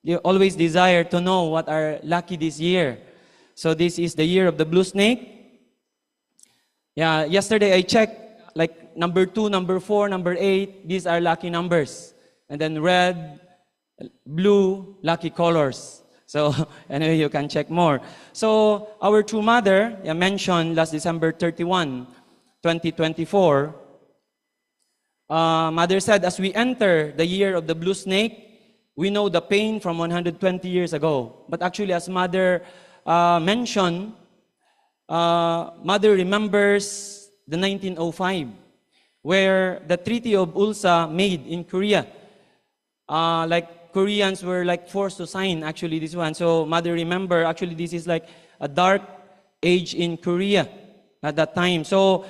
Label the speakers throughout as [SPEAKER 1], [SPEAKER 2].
[SPEAKER 1] you always desire to know what are lucky this year. So this is the year of the blue snake. Yeah, yesterday I checked, like number 2, number 4, number 8, these are lucky numbers. And then red, blue, lucky colors. So anyway, you can check more. So our True Mother mentioned last December 31, 2024, Mother said, as we enter the year of the blue snake, we know the pain from 120 years ago. But actually, as Mother mentioned, Mother remembers the 1905, where the Treaty of Ulsa made in Korea. Like Koreans were like forced to sign actually this one. So Mother remember, actually this is like a dark age in Korea at that time. So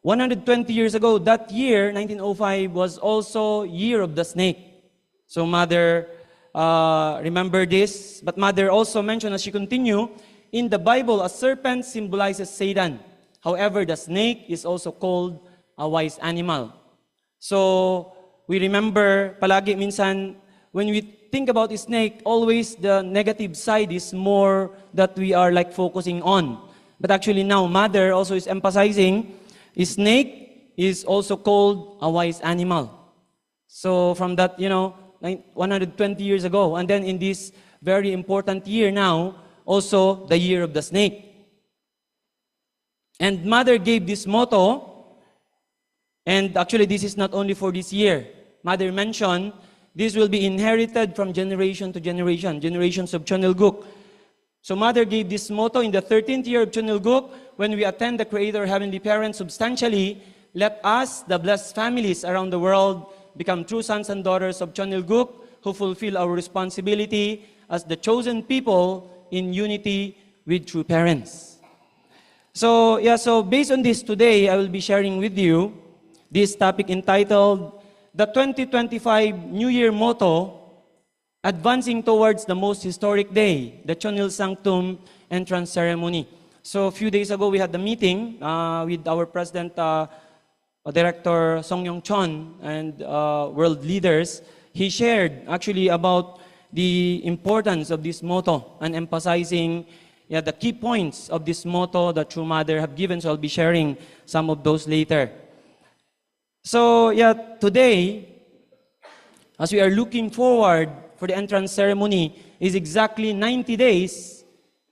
[SPEAKER 1] 120 years ago, that year, 1905, was also year of the snake. So Mother remember this. But Mother also mentioned, as she continue, in the Bible, a serpent symbolizes Satan. However, the snake is also called a wise animal. So we remember palagi minsan, when we think about a snake, always the negative side is more that we are like focusing on. But actually now, Mother also is emphasizing, a snake is also called a wise animal. So from that, 120 years ago, and then in this very important year now, also the year of the snake. And Mother gave this motto, and actually this is not only for this year. Mother mentioned, this will be inherited from generation to generation, generations of Chonilguk. So Mother gave this motto in the 13th year of Chonilguk, when we attend the Creator Heavenly Parent substantially, let us, the blessed families around the world, become true sons and daughters of Chonilguk, who fulfill our responsibility as the chosen people in unity with true parents. So based on this today, I will be sharing with you this topic entitled, the 2025 New Year Motto, Advancing Towards the Most Historic Day, the Chonil Sanctum Entrance Ceremony. So a few days ago, we had the meeting with our President, Director Song Yong Chon, and world leaders. He shared actually about the importance of this motto and emphasizing the key points of this motto that True Mother have given. So I'll be sharing some of those later. So today, as we are looking forward for the entrance ceremony, is exactly 90 days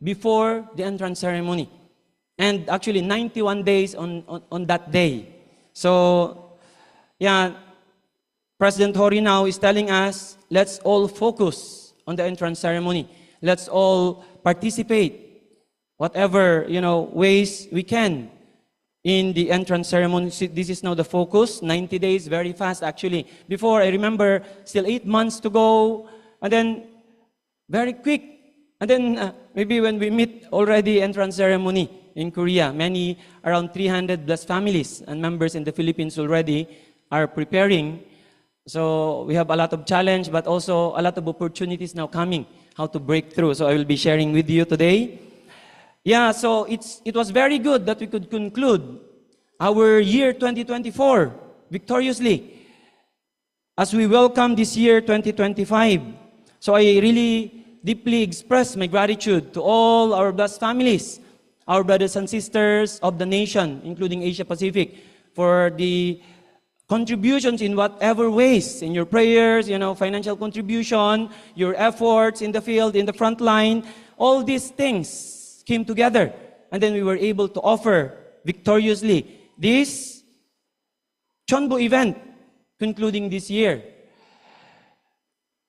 [SPEAKER 1] before the entrance ceremony. And actually 91 days on that day. So, President Hori now is telling us, let's all focus on the entrance ceremony. Let's all participate, whatever, ways we can in the entrance ceremony. This is now the focus, 90 days, very fast actually. Before, I remember, still 8 months to go, and then very quick. And then maybe when we meet already entrance ceremony in Korea, many, around 300 blessed families and members in the Philippines already are preparing. So we have a lot of challenge, but also a lot of opportunities now coming, how to break through. So I will be sharing with you today. So it was very good that we could conclude our year 2024 victoriously as we welcome this year 2025. So I really deeply express my gratitude to all our blessed families, our brothers and sisters of the nation, including Asia Pacific, for the contributions in whatever ways, in your prayers, financial contribution, your efforts in the field, in the front line, all these things came together. And then we were able to offer victoriously this Chonbo event concluding this year.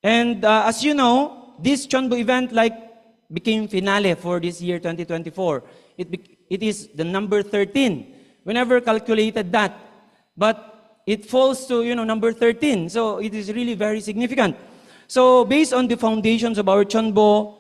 [SPEAKER 1] And as you know, this Chonbo event became finale for this year 2024. It is the number 13. We never calculated that. But it falls to, number 13. So it is really very significant. So based on the foundations of our Chonbo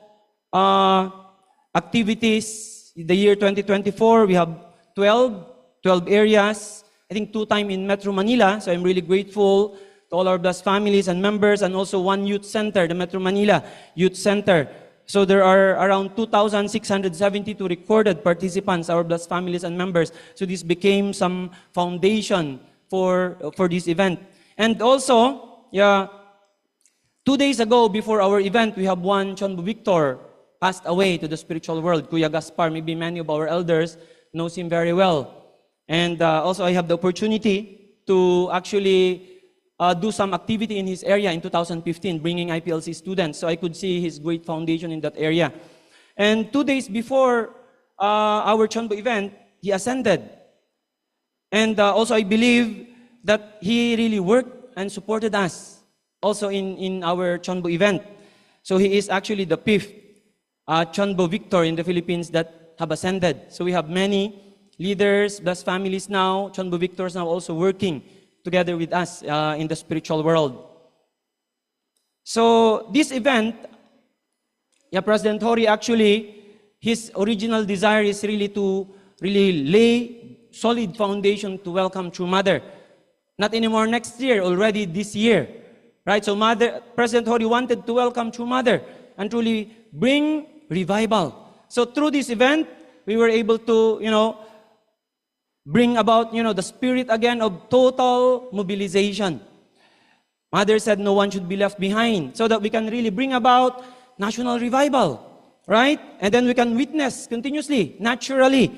[SPEAKER 1] activities, the year 2024, we have 12 areas. I think 2 times in Metro Manila. So I'm really grateful to all our blessed families and members, and also 1 youth center, the Metro Manila Youth Center. So there are around 2,672 recorded participants, our blessed families and members. So this became some foundation for this event. And also, 2 days ago, before our event, we have one Chonbo Victor passed away to the spiritual world, Kuya Gaspar. Maybe many of our elders knows him very well. And also I have the opportunity to actually do some activity in his area in 2015, bringing IPLC students. So I could see his great foundation in that area. And 2 days before our Chonbo event, he ascended. And also I believe that he really worked and supported us also in our Chonbo event. So he is actually the 5th Chonbo Victor in the Philippines that have ascended. So we have many leaders, blessed families now, Chonbo Victors now also working together with us in the spiritual world. So this event, President Hori actually, his original desire is really to lay solid foundation to welcome True Mother. Not anymore next year, already this year. Right? So President Hori wanted to welcome True Mother and truly bring revival. So through this event, we were able to, bring about, the spirit again of total mobilization. Mother said no one should be left behind so that we can really bring about national revival, right? And then we can witness continuously, naturally,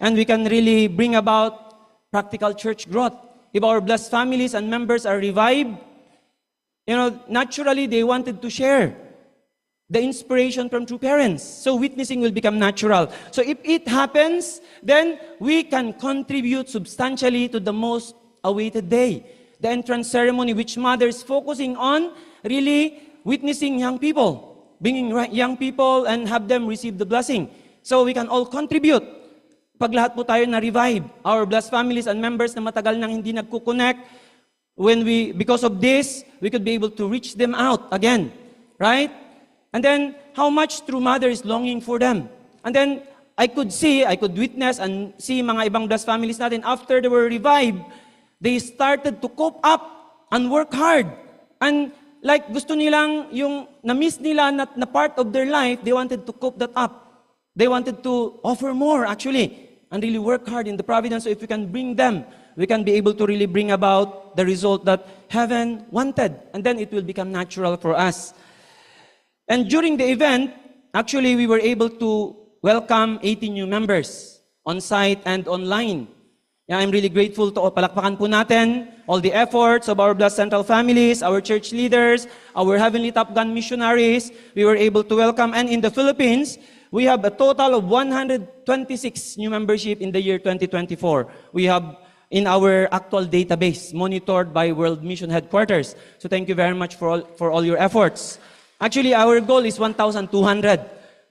[SPEAKER 1] and we can really bring about practical church growth. If our blessed families and members are revived, naturally they wanted to share the inspiration from true parents. So witnessing will become natural. So if it happens, then we can contribute substantially to the most awaited day, the entrance ceremony, which Mother is focusing on really witnessing young people, bringing young people and have them receive the blessing. So we can all contribute. Pag lahat po tayo na-revive, our blessed families and members na matagal nang hindi nagkukonect, because of this, we could be able to reach them out again, right? And then, how much True Mother is longing for them. And then, I could witness and see mga ibang blessed families natin, after they were revived, they started to cope up and work hard. And like gusto nilang, yung na-miss nila na part of their life, they wanted to cope that up. They wanted to offer more, actually, and really work hard in the providence. So if we can bring them, we can be able to really bring about the result that heaven wanted. And then it will become natural for us. And during the event, actually, we were able to welcome 80 new members on site and online. I'm really grateful to palakpakan po natin all the efforts of our blessed central families, our church leaders, our Heavenly Top Gun missionaries. We were able to welcome. And in the Philippines, we have a total of 126 new membership in the year 2024. We have in our actual database, monitored by World Mission Headquarters. So thank you very much for all your efforts. Actually, our goal is 1,200.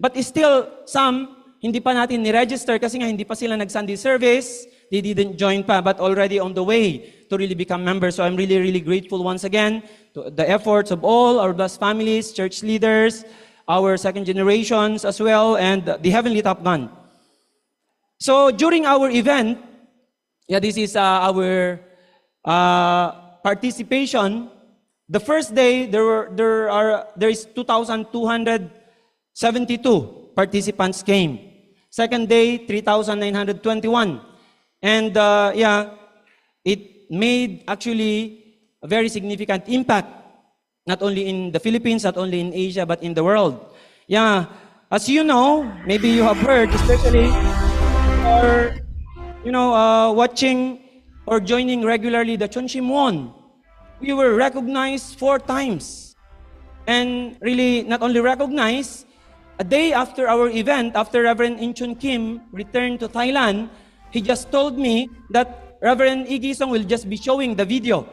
[SPEAKER 1] But still, some, hindi pa natin ni-register kasi nga hindi pa sila nag-Sunday service. They didn't join pa, but already on the way to really become members. So I'm really, really grateful once again to the efforts of all our blessed families, church leaders, our second generations as well, and the Heavenly Top Gun. So during our event, this is our participation. The first day, there is 2,272 participants came. Second day, 3,921. And it made actually a very significant impact, not only in the Philippines, not only in Asia, but in the world. As you know, maybe you have heard, especially or watching or joining regularly the Chonshimwon. We were recognized 4 times. And really, not only recognized, a day after our event, after Reverend Inchun Kim returned to Thailand, he just told me that Reverend Igisong will just be showing the video.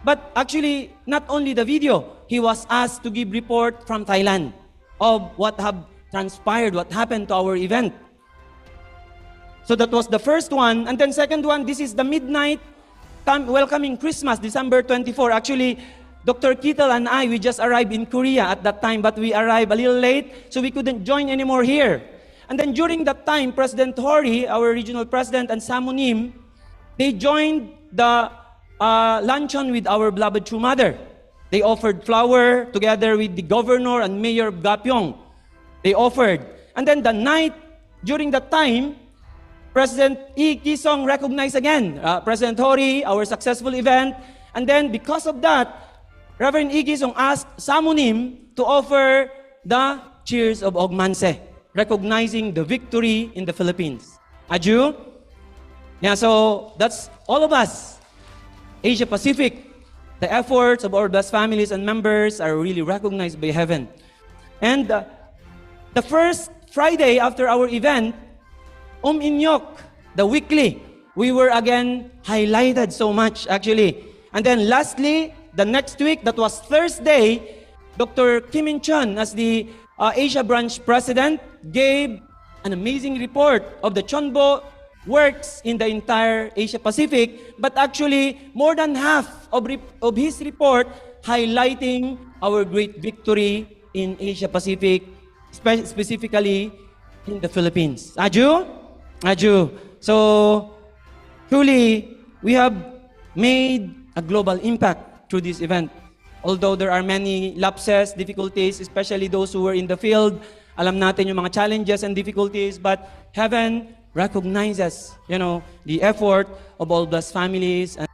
[SPEAKER 1] But actually, not only the video, he was asked to give report from Thailand of what have transpired, what happened to our event. So that was the first one. And then second one, this is the midnight welcoming Christmas, December 24. Actually, Dr. Kittel and I, we just arrived in Korea at that time, but we arrived a little late, so we couldn't join anymore here. And then during that time, President Hori, our regional president, and Samunim, they joined the luncheon with our beloved True Mother. They offered flower together with the governor and mayor of Gapyong. They offered. And then the night, during that time, President Kisong recognized again President Hori, our successful event. And then because of that, Reverend Igisong asked Samunim to offer the Cheers of Ogmanse, recognizing the victory in the Philippines. Aju? Yeah, so that's all of us. Asia Pacific, the efforts of our blessed families and members are really recognized by heaven. And the first Friday after our event, Inyok, the weekly, we were again highlighted so much actually. And then lastly, the next week, that was Thursday, Dr. Kim In-chun, as the Asia Branch President, gave an amazing report of the Chonbo works in the entire Asia Pacific, but actually more than half of his report highlighting our great victory in Asia Pacific, specifically in the Philippines. Aju? Aju. So, truly, we have made a global impact through this event. Although there are many lapses, difficulties, especially those who were in the field, alam natin yung mga challenges and difficulties, but heaven recognizes, the effort of all blessed families. And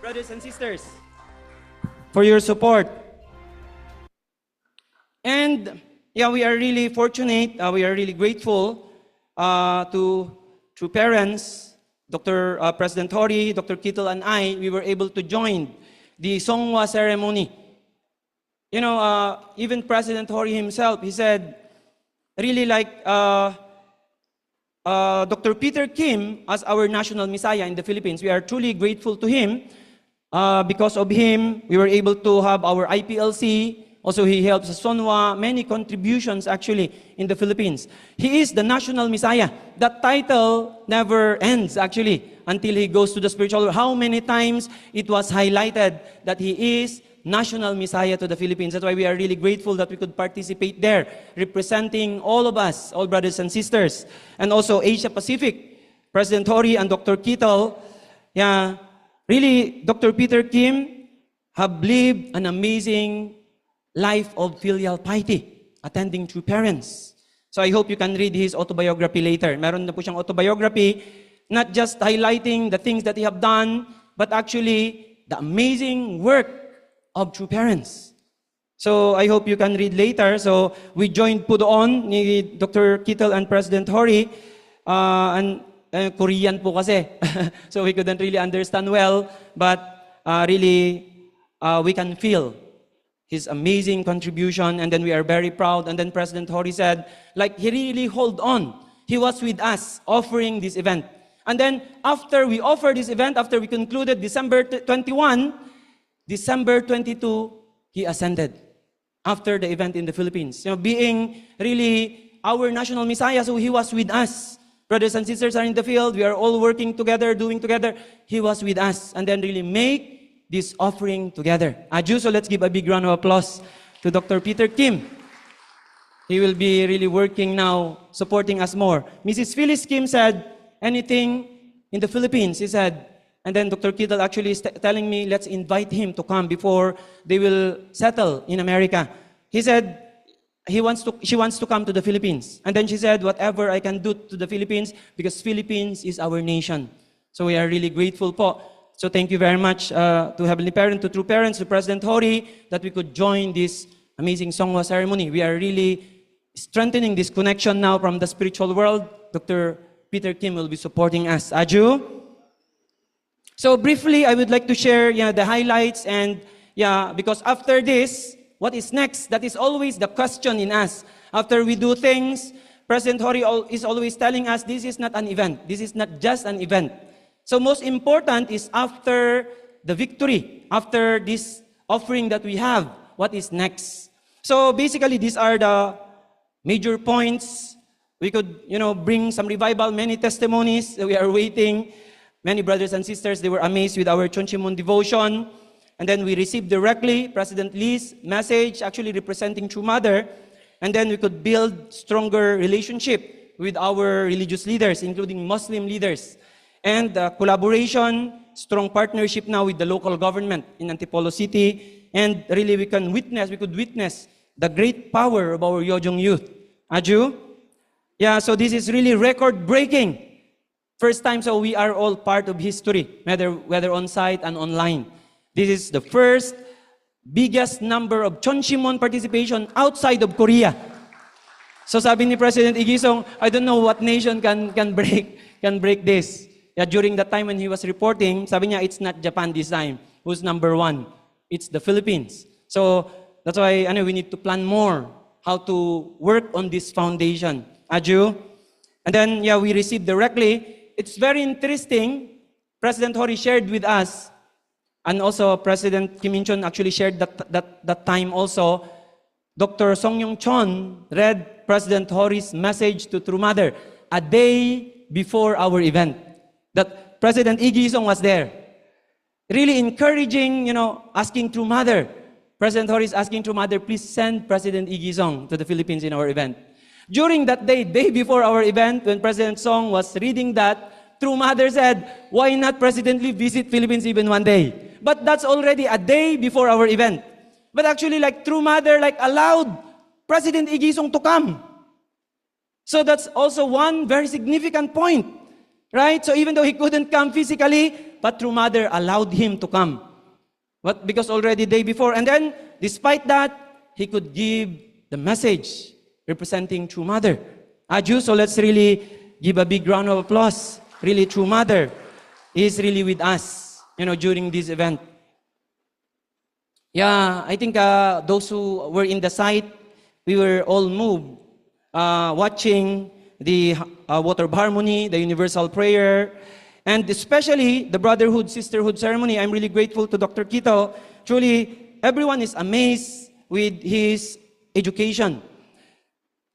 [SPEAKER 1] brothers and sisters, for your support. And yeah, we are really fortunate, we are really grateful to True Parents, Dr. President Hori, Dr. Kittle and I, we were able to join the Songwa ceremony. Even President Hori himself, he said, really like Dr. Peter Kim as our national messiah in the Philippines. We are truly grateful to him. Because of him, we were able to have our IPLC. Also, he helps Sonwa, many contributions actually in the Philippines. He is the national messiah. That title never ends actually until he goes to the spiritual world. How many times it was highlighted that he is national messiah to the Philippines. That's why we are really grateful that we could participate there, representing all of us, all brothers and sisters. And also Asia Pacific, President Hori and Dr. Kittle. Yeah, really, Dr. Peter Kim have lived an amazing life of filial piety, attending True Parents. So I hope you can read his autobiography later. Meron na po siyang autobiography, not just highlighting the things that he have done, but actually the amazing work of True Parents. So I hope you can read later. So we joined po doon ni Dr. Kittle and President Hori, and Korean po kasi. So we couldn't really understand well, but really we can feel his amazing contribution, and then we are very proud. And then President Hori said, like, he really hold on. He was with us offering this event. And then after we offered this event, after we concluded December 21, December 22, he ascended after the event in the Philippines. Being really our national messiah, so he was with us. Brothers and sisters are in the field. We are all working together, doing together. He was with us. And then really make this offering together. Aju, so let's give a big round of applause to Dr. Peter Kim. He will be really working now, supporting us more. Mrs. Phyllis Kim said, anything in the Philippines, he said. And then Dr. Kittle actually is telling me, let's invite him to come before they will settle in America. He said, she wants to come to the Philippines. And then she said, whatever I can do to the Philippines, because Philippines is our nation. So we are really grateful po. So thank you very much to Heavenly Parent, to True Parents, to President Hori, that we could join this amazing Songwa ceremony. We are really strengthening this connection now from the spiritual world. Dr. Peter Kim will be supporting us. Aju? So briefly, I would like to share the highlights, and because after this, what is next? That is always the question in us. After we do things, President Hori is always telling us, this is not an event. This is not just an event. So most important is after the victory, after this offering that we have, what is next? So basically, these are the major points. We could, bring some revival, many testimonies. We are waiting. Many brothers and sisters, they were amazed with our Chonchimon devotion. And then we received directly President Lee's message, actually representing True Mother. And then we could build stronger relationship with our religious leaders, including Muslim leaders. And collaboration, strong partnership now with the local government in Antipolo City. And really we could witness the great power of our Yojong youth. Aju? Yeah, so this is really record-breaking. First time, so we are all part of history, whether on-site and online. This is the first biggest number of Chonshimon participation outside of Korea. So sabi ni President Igisong, I don't know what nation can break this. Yeah, during the time when he was reporting, sabi niya, it's not Japan this time. Who's number one? It's the Philippines. So that's why we need to plan more how to work on this foundation. Aju? And then, yeah, we received directly. It's very interesting. President Hori shared with us, and also President Kim In-chun actually shared that time also. Dr. Song Yong-chon read President Hori's message to True Mother a day before our event. That President Igisong was there. Really encouraging, asking True Mother. President Hori is asking True Mother, please send President Igisong to the Philippines in our event. During that day before our event, when President Song was reading that, True Mother said, why not President Lee visit Philippines even one day? But that's already a day before our event. But actually, True Mother, allowed President Igisong to come. So that's also one very significant point, right? So even though he couldn't come physically, but True Mother allowed him to come. But because already day before, and then, despite that, he could give the message representing True Mother. Aju, so let's really give a big round of applause. Really, True Mother is really with us, during this event. Yeah, I think those who were in the site, we were all moved watching the Water of Harmony, the Universal Prayer, and especially the Brotherhood, Sisterhood ceremony. I'm really grateful to Dr. Quito. Truly, everyone is amazed with his education.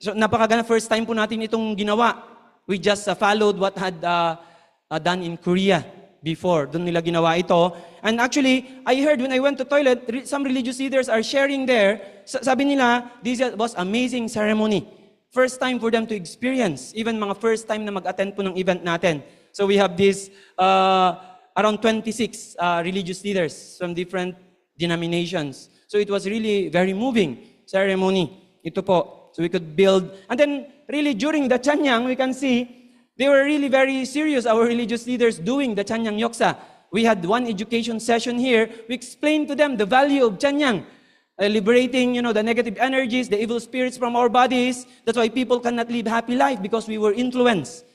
[SPEAKER 1] So napakaganda, first time po natin itong ginawa. We just followed what had done in Korea before. Doon nila ginawa ito. And actually, I heard when I went to toilet, some religious leaders are sharing there. Sabi nila, this was amazing ceremony. First time for them to experience. Even mga first time na mag-attend po ng event natin. So we have this around 26 religious leaders from different denominations. So it was really very moving ceremony. Ito po. So we could build. And then really during the Chanyang, we can see they were really very serious, our religious leaders, doing the Chanyang Yoksa. We had one education session here. We explained to them the value of Chanyang. Liberating, the negative energies, the evil spirits from our bodies. That's why people cannot live happy life because we were influenced.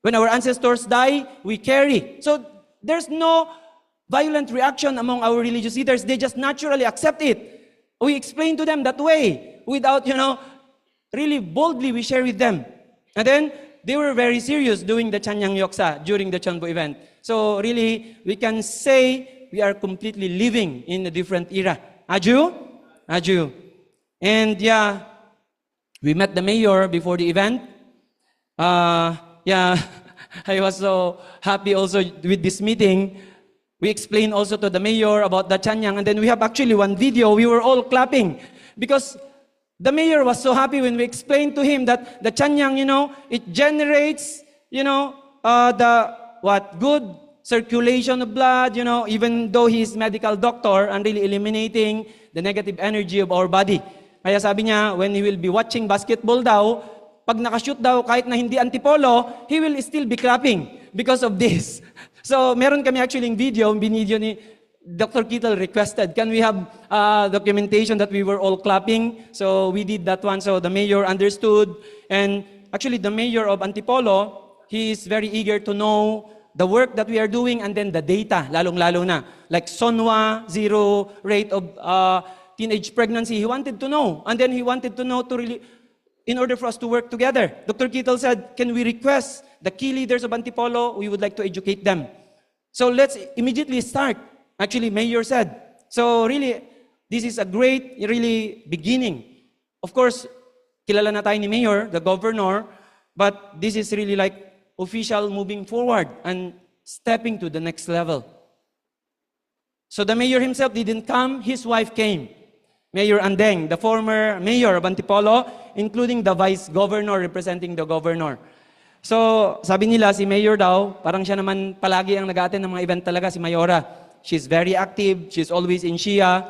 [SPEAKER 1] When our ancestors die, we carry. So there's no violent reaction among our religious leaders. They just naturally accept it. We explain to them that way without, really boldly we share with them. And then they were very serious doing the Chanyang Yoksa during the Chonbo event. So really, we can say we are completely living in a different era. Aju? Aju. And yeah, we met the mayor before the event. Yeah, I was so happy also with this meeting. We explained also to the mayor about the Chanyang, and then we have actually one video, we were all clapping because the mayor was so happy when we explained to him that the Chanyang, it generates, good circulation of blood, even though he is medical doctor and really eliminating the negative energy of our body. Kaya sabi niya, when he will be watching basketball daw, pag nakashoot daw, kahit na hindi antipolo, he will still be clapping because of this. So, meron kami actually yung video ni Dr. Kittle requested, can we have documentation that we were all clapping? So, we did that one. So, the mayor understood. And actually, the mayor of Antipolo, he is very eager to know the work that we are doing and then the data, lalong-lalo na. Like SONWA, zero rate of teenage pregnancy, he wanted to know. And then he wanted to know in order for us to work together. Dr. Kittle said, can we request the key leaders of Antipolo? We would like to educate them. So let's immediately start. Actually, Mayor said. So really, this is a great, really beginning. Of course, kilala na tayo ni Mayor, the governor, but this is really like official moving forward and stepping to the next level. So the mayor himself didn't come, his wife came. Mayor Andeng, the former mayor of Antipolo, including the vice governor representing the governor. So, sabi nila, si Mayor daw, parang siya naman palagi ang nag-attend ng mga event talaga, si Mayora. She's very active, she's always in Shia,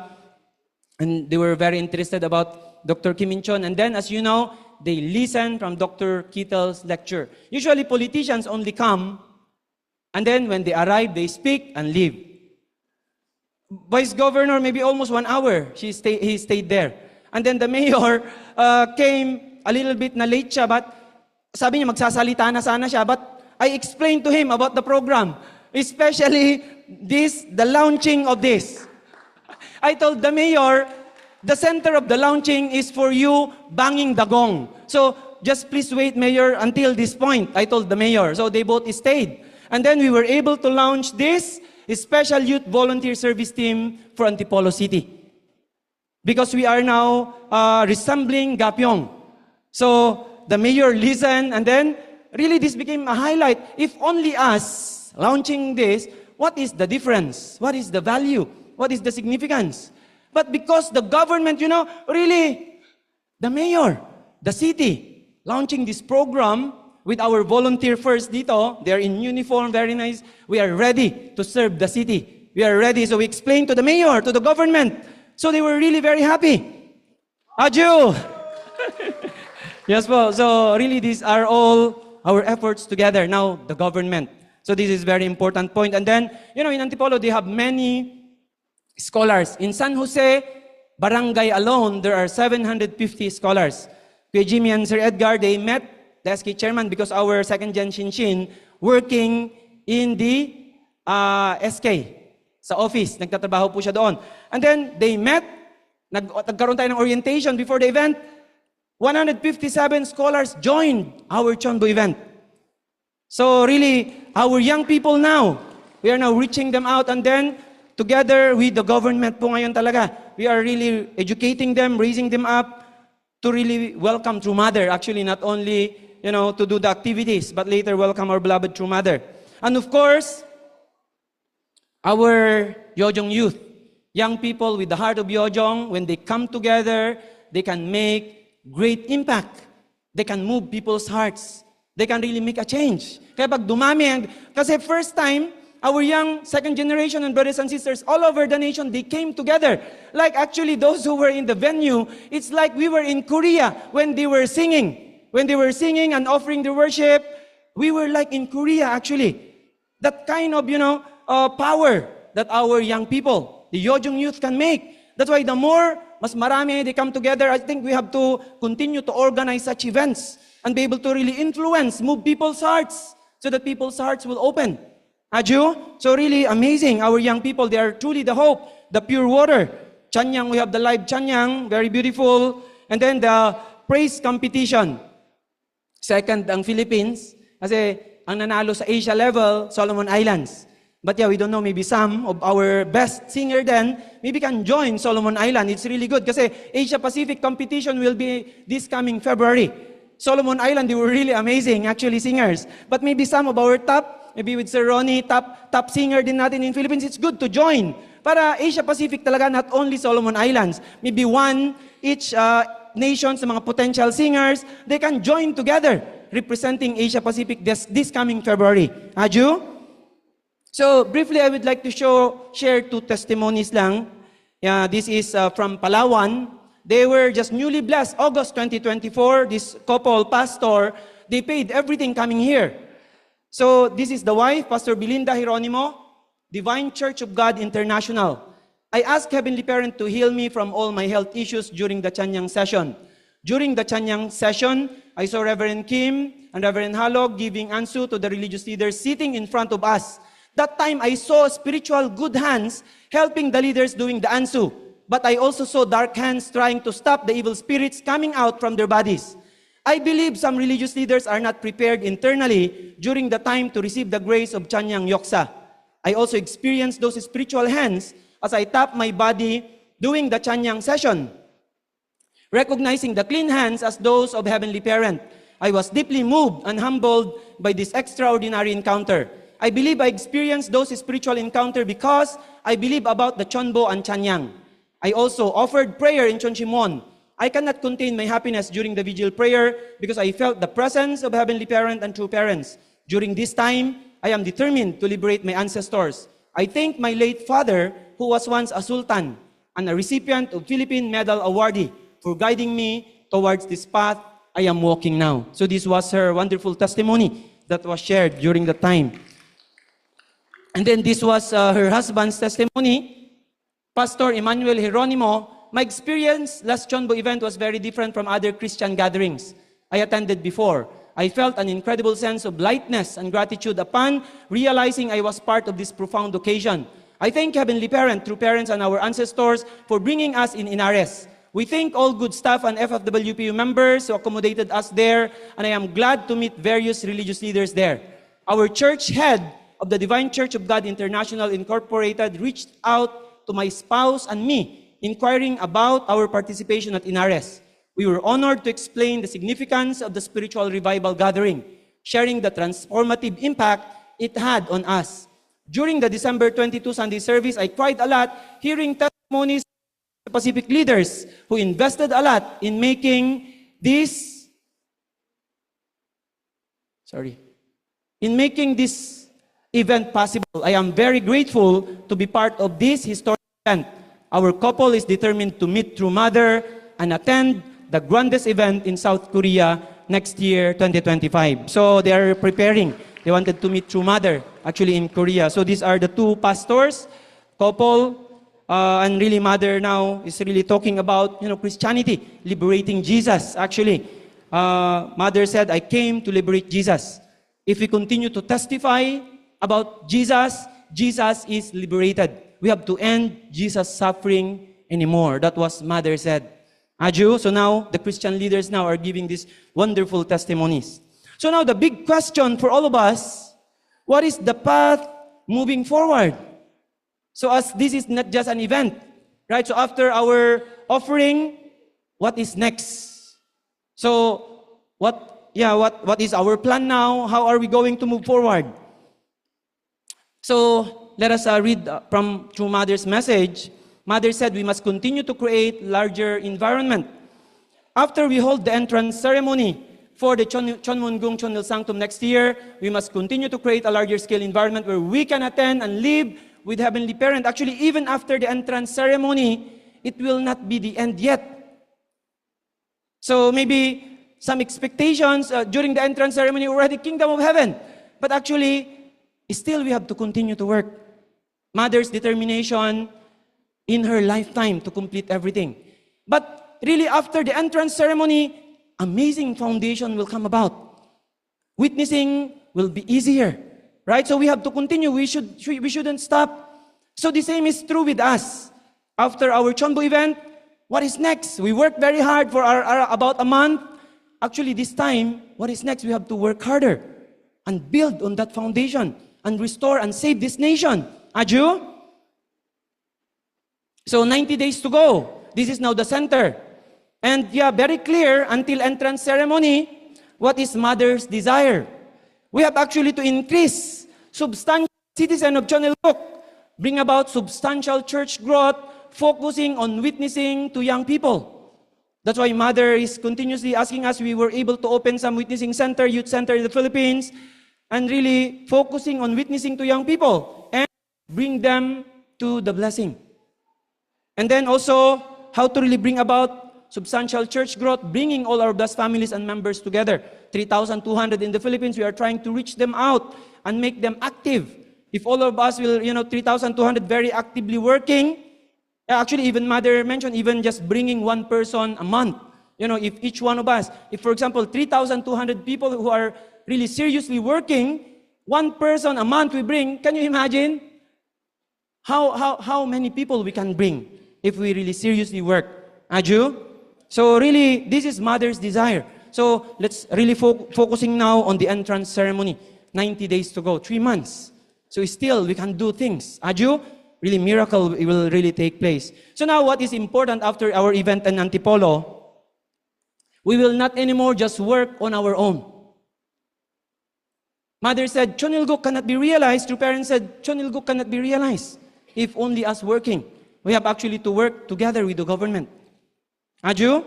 [SPEAKER 1] and they were very interested about Dr. Kim In-chon. And then, as you know, they listen from Dr. Kittel's lecture. Usually, politicians only come, and then when they arrive, they speak and leave. Vice Governor, maybe almost 1 hour, he stayed there. And then the mayor came a little bit na late siya, but sabi niya magsasalita na sana siya, but I explained to him about the program, especially the launching of this. I told the mayor, the center of the launching is for you banging the gong. So just please wait, Mayor, until this point, I told the mayor. So they both stayed. And then we were able to launch this Special Youth Volunteer Service Team for Antipolo City. Because we are now resembling Gapyong. So the mayor listened, and then really this became a highlight. If only us launching this, what is the difference? What is the value? What is the significance? But because the government, really, the mayor, the city, launching this program with our volunteer first dito, they're in uniform, very nice. We are ready to serve the city. We are ready. So we explained to the mayor, to the government. So they were really very happy. Aju! Yes po. So really these are all our efforts together. Now the government. So this is very important point. And then, in Antipolo, they have many scholars. In San Jose, barangay alone, there are 750 scholars. Kuya Jimmy and Sir Edgar, they met the SK chairman because our second gen Shinshin working in the SK. Sa office, nagtatrabaho po siya doon. And then, they met, nagkaroon tayo ng orientation before the event. 157 scholars joined our Chonbo event. So really, our young people now, we are now reaching them out, and then, together with the government po ngayon talaga, we are really educating them, raising them up, to really welcome True Mother. Actually, not only, to do the activities, but later welcome our beloved True Mother. And of course, our Yojong youth, young people with the heart of Yojong, when they come together, they can make great impact. They can move people's hearts. They can really make a change. Kaya pag dumami, kasi first time, our young second generation and brothers and sisters all over the nation, they came together. Like actually those who were in the venue, it's like we were in Korea when they were singing. When they were singing and offering the worship, we were like in Korea actually. That kind of, power that our young people, the Yojong youth can make. That's why the more, mas marami they come together, I think we have to continue to organize such events and be able to really influence, move people's hearts so that people's hearts will open. Aju? So really amazing. Our young people, they are truly the hope, the pure water. Chanyang, we have the live Chanyang, very beautiful. And then the praise competition. Second, ang Philippines. Kasi ang nanalo sa Asia level, Solomon Islands. But yeah, we don't know, maybe some of our best singer then, maybe can join Solomon Island. It's really good kasi Asia Pacific competition will be this coming February. Solomon Island, they were really amazing, actually, singers. But maybe some of our top, maybe with Sir Ronnie, top singer din natin in Philippines, it's good to join. Para Asia Pacific talaga, not only Solomon Islands. Maybe one, each nation sa mga potential singers, they can join together, representing Asia Pacific this coming February. Aju? So, briefly, I would like to share 2 testimonies lang. This is from Palawan. They were just newly blessed, August 2024. This couple, pastor, they paid everything coming here. So, this is the wife, Pastor Belinda Hieronimo, Divine Church of God International. I asked Heavenly Parent to heal me from all my health issues during the Chanyang session. During the Chanyang session, I saw Reverend Kim and Reverend Halog giving ansu to the religious leaders sitting in front of us. That time, I saw spiritual good hands helping the leaders doing the ansu. But I also saw dark hands trying to stop the evil spirits coming out from their bodies. I believe some religious leaders are not prepared internally during the time to receive the grace of Chanyang Yoksa. I also experienced those spiritual hands as I tap my body doing the Chanyang session. Recognizing the clean hands as those of Heavenly Parent, I was deeply moved and humbled by this extraordinary encounter. I believe I experienced those spiritual encounters because I believe about the Chonbo and Chanyang. I also offered prayer in Chonchimon, I cannot contain my happiness during the vigil prayer because I felt the presence of Heavenly Parent and true parents. During this time, I am determined to liberate my ancestors. I thank my late father, who was once a sultan and a recipient of Philippine Medal Awardee, for guiding me towards this path I am walking now. So this was her wonderful testimony that was shared during the time. And then this was her husband's testimony, Pastor Emmanuel Jeronimo. My experience last Chonbo event was very different from other Christian gatherings I attended before. I felt an incredible sense of lightness and gratitude upon realizing I was part of this profound occasion. I thank Heavenly Parent, true parents, and our ancestors for bringing us in Inares. We thank all good staff and FFWPU members who accommodated us there, and I am glad to meet various religious leaders there. Our church head of the Divine Church of God International Incorporated reached out to my spouse and me, inquiring about our participation at Inares. We were honored to explain the significance of the spiritual revival gathering, sharing the transformative impact it had on us. During the December 22 Sunday service, I cried a lot hearing testimonies of Pacific leaders who invested a lot in making this event possible. I am very grateful to be part of this historic event. Our couple is determined to meet True Mother and attend the grandest event in South Korea next year, 2025. So they are preparing. They wanted to meet True Mother, actually in Korea. So these are the two pastors, couple, and really Mother now is really talking about, Christianity, liberating Jesus, actually. Mother said, I came to liberate Jesus. If we continue to testify about Jesus, Jesus is liberated. We have to end Jesus' suffering anymore. That was Mother said. Aju, so now the Christian leaders now are giving these wonderful testimonies. So now the big question for all of us, what is the path moving forward? So as this is not just an event, right? So after our offering, what is next? So what is our plan now? How are we going to move forward? So let us read from True Mother's message. Mother said we must continue to create larger environment. After we hold the entrance ceremony for the Chonmungung Chonil Sanctum next year, we must continue to create a larger scale environment where we can attend and live with Heavenly Parent. Actually, even after the entrance ceremony, it will not be the end yet. So maybe some expectations during the entrance ceremony, we're at the Kingdom of Heaven. But actually, still we have to continue to work. Mother's determination in her lifetime to complete everything. But really, after the entrance ceremony, amazing foundation will come about. Witnessing will be easier, right? So we have to continue. We shouldn't stop. So the same is true with us. After our Chonbo event, what is next? We worked very hard for about a month. Actually, this time, what is next? We have to work harder and build on that foundation and restore and save this nation. Aju? So 90 days to go. This is now the center. And very clear until entrance ceremony, what is Mother's desire? We have actually to increase substantial citizen of Chonilguk, bring about substantial church growth, focusing on witnessing to young people. That's why Mother is continuously asking us. We were able to open some witnessing center, youth center in the Philippines, and really focusing on witnessing to young people and bring them to the blessing. And then also, how to really bring about substantial church growth, bringing all our blessed families and members together. 3,200 in the Philippines, we are trying to reach them out and make them active. If all of us will, 3,200 very actively working, actually even Mother mentioned, even just bringing one person a month. If each one of us, if for example, 3,200 people who are really seriously working, one person a month we bring, can you imagine how many people we can bring if we really seriously work? Aju? So really, this is Mother's desire. So let's really focusing now on the entrance ceremony. 90 days to go, 3 months. So still, we can do things. Aju? Really, miracle will really take place. So now, what is important after our event in Antipolo? We will not anymore just work on our own. Mother said, Chonilguk cannot be realized. True parents said, Chonilguk cannot be realized if only us working. We have actually to work together with the government. Aju?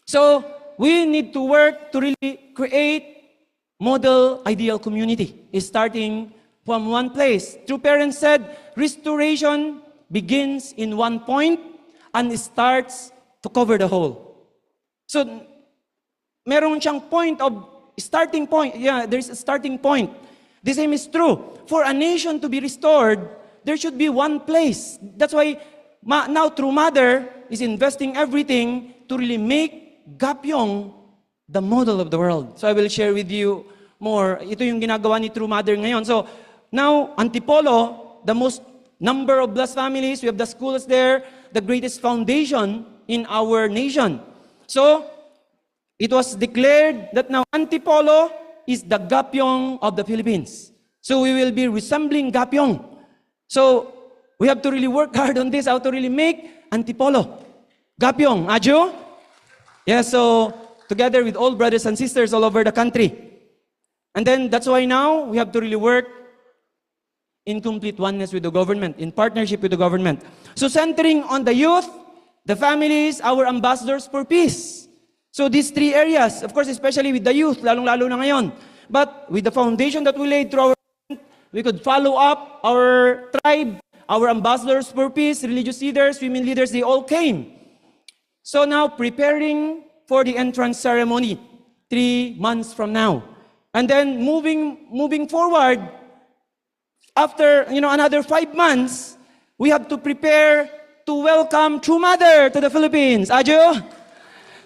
[SPEAKER 1] So, we need to work to really create model ideal community, starting from one place. True Parents said, restoration begins in one point and starts to cover the whole. So, meron siyang starting point. Yeah, there's a starting point. The same is true. For a nation to be restored, there should be one place. That's why now True Mother is investing everything to really make Gapyong the model of the world. So I will share with you more. Ito yung ginagawa ni True Mother ngayon. So now, Antipolo, the most number of blessed families, we have the schools there, the greatest foundation in our nation. So, it was declared that now Antipolo is the Gapyong of the Philippines. So we will be resembling Gapyong. So we have to really work hard on this, how to really make Antipolo. Gapyong, Aju? Yeah, so together with all brothers and sisters all over the country. And then that's why now we have to really work in complete oneness with the government, in partnership with the government. So centering on the youth, the families, our ambassadors for peace. So these three areas, of course, especially with the youth, lalong-lalo na ngayon. But with the foundation that we laid through our, we could follow up our tribe, our ambassadors for peace, religious leaders, women leaders, they all came. So now preparing for the entrance ceremony 3 months from now. And then moving forward, after another 5 months, we have to prepare to welcome True Mother to the Philippines. Ajo?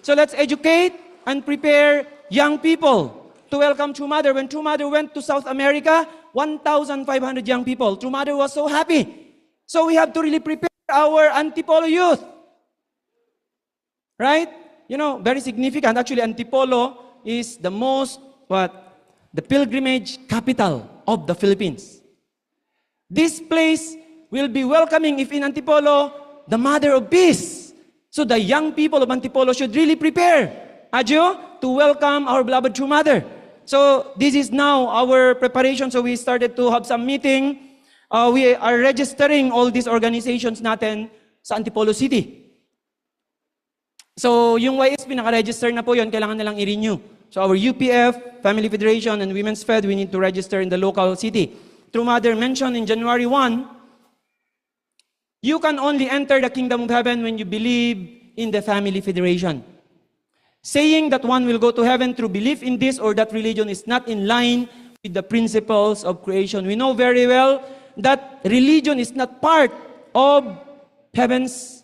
[SPEAKER 1] So let's educate and prepare young people to welcome True Mother. When True Mother went to South America, 1,500 young people. True Mother was so happy. So we have to really prepare our Antipolo youth. Right? Very significant. Actually, Antipolo is the the pilgrimage capital of the Philippines. This place will be welcoming, if in Antipolo, the Mother of Peace. So the young people of Antipolo should really prepare, Ajo, to welcome our beloved True Mother. So this is now our preparation. So we started to have some meeting. We are registering all these organizations natin sa Antipolo City. So yung YSP, naka-register na po yun, kailangan na lang i-renew. So our UPF, Family Federation, and Women's Fed, we need to register in the local city. True Mother mentioned in January 1, you can only enter the kingdom of heaven when you believe in the Family Federation. Saying that one will go to heaven through belief in this or that religion is not in line with the principles of creation. We know very well that religion is not part of heaven's,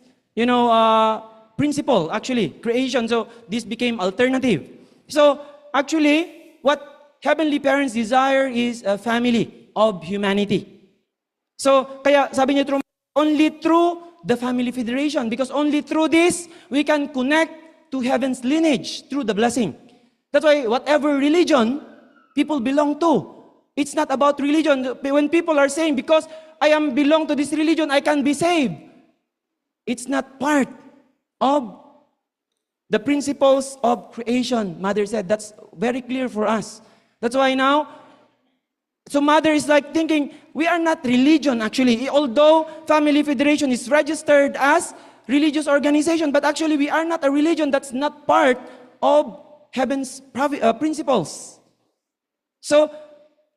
[SPEAKER 1] principle, actually, creation. So this became alternative. So actually, what heavenly parents desire is a family of humanity. So kaya sabi niya, only through the Family Federation, because only through this, we can connect to heaven's lineage through the blessing. That's why whatever religion people belong to, it's not about religion. When people are saying, because I belong to this religion, I can be saved. It's not part of the principles of creation. Mother said, that's very clear for us. That's why now, so Mother is like thinking, we are not religion actually. Although Family Federation is registered as religious organization, but actually we are not a religion. That's not part of heaven's principles. So,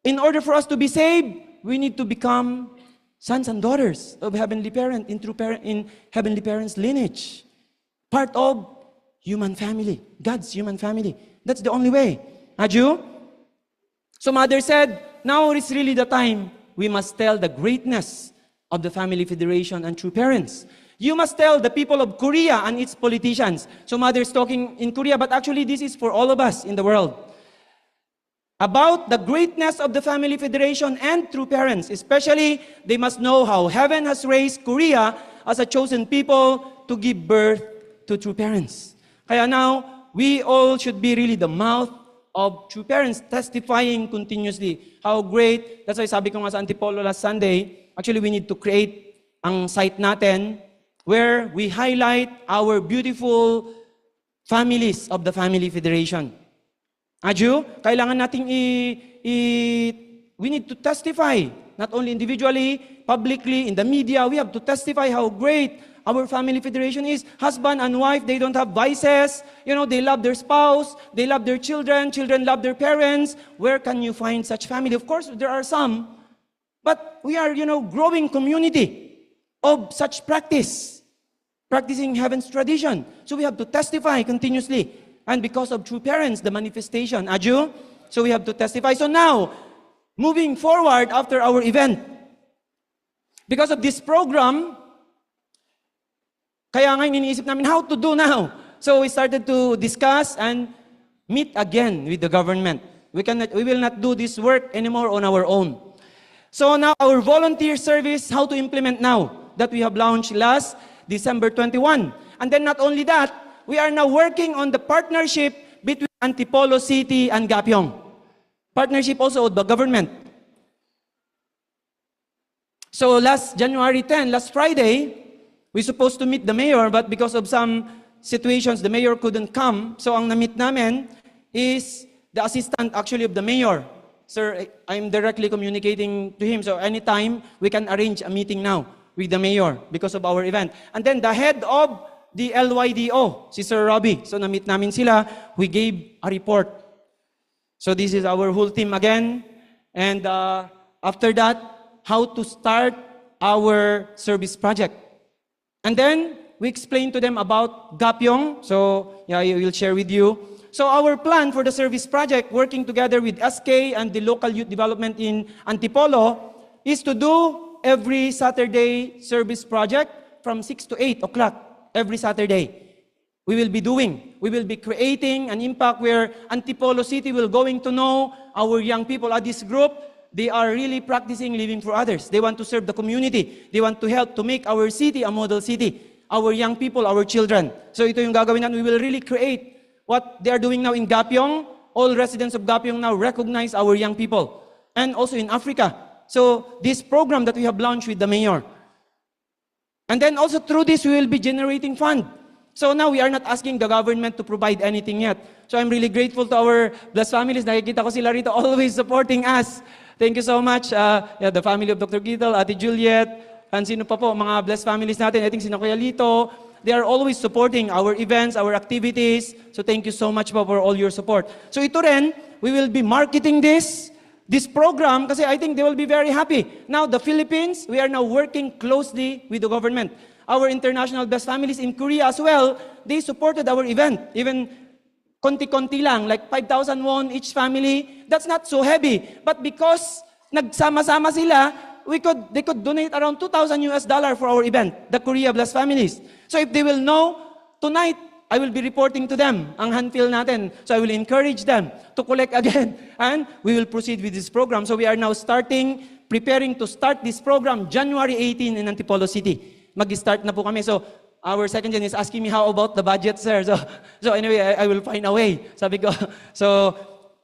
[SPEAKER 1] in order for us to be saved, we need to become sons and daughters of Heavenly Parent in Heavenly Parent's lineage. Part of human family, God's human family. That's the only way. Aju? So Mother said, now is really the time we must tell the greatness of the Family Federation and True Parents. You must tell the people of Korea and its politicians. So Mother is talking in Korea, but actually this is for all of us in the world. About the greatness of the Family Federation and True Parents. Especially, they must know how heaven has raised Korea as a chosen people to give birth to True Parents. Kaya now, we all should be really the mouth of True Parents, testifying continuously how great. That's why sabi ko nga sa Antipolo last Sunday, actually we need to create ang site natin where we highlight our beautiful families of the Family Federation. Aju, kailangan nating we need to testify not only individually, publicly, in the media. We have to testify how great our family federation is. Husband and wife, they don't have vices. They love their spouse. They love their children. Children love their parents. Where can you find such family? Of course, there are some. But we are, growing community of such practice, practicing heaven's tradition. So we have to testify continuously. And because of true parents, the manifestation, Aju, so we have to testify. So now, moving forward after our event, because of this program, kaya ngayon iniisip namin how to do now. So we started to discuss and meet again with the government. We will not do this work anymore on our own. So now our volunteer service, how to implement now that we have launched last December 21. And then not only that, we are now working on the partnership between Antipolo City and Gapyong. Partnership also with the government. So last January 10, last Friday, we're supposed to meet the mayor, but because of some situations, the mayor couldn't come. So ang na-meet namin is the assistant actually of the mayor. Sir, I'm directly communicating to him. So anytime, we can arrange a meeting now with the mayor because of our event. And then the head of the LYDO, si Sir Robbie. So na-meet namin sila. We gave a report. So this is our whole team again. And after that, how to start our service project. And then, we explained to them about Gapyong. So, yeah, I will share with you. So, our plan for the service project, working together with SK and the local youth development in Antipolo, is to do every Saturday service project from 6 to 8 o'clock every Saturday. We will be creating an impact where Antipolo City will going to know our young people at this group. They are really practicing living for others. They want to serve the community. They want to help to make our city a model city. Our young people, our children. So ito yung gagawin natin. We will really create what they are doing now in Gapyong. All residents of Gapyong now recognize our young people. And also in Africa. So this program that we have launched with the mayor. And then also through this, we will be generating fund. So now we are not asking the government to provide anything yet. So I'm really grateful to our blessed families. Nakikita ko sila rito always supporting us. Thank you so much. The family of Dr. Gital, Ate Juliet, and sino pa po, mga blessed families natin. I think sino Kuya Lito. They are always supporting our events, our activities. So thank you so much po for all your support. So ito rin, we will be marketing this program kasi I think they will be very happy. Now, the Philippines, we are now working closely with the government. Our international blessed families in Korea as well, they supported our event. Even konti-konti lang, like 5,000 won each family. That's not so heavy. But because nagsama-sama sila, they could donate around $2,000 for our event, the Korea Blessed Families. So if they will know, tonight, I will be reporting to them ang handfill natin. So I will encourage them to collect again. And we will proceed with this program. So we are now preparing to start this program January 18 in Antipolo City. Mag-start na po kami. So our second gen is asking me, how about the budget, sir? So anyway, I will find a way. Sabi ko, so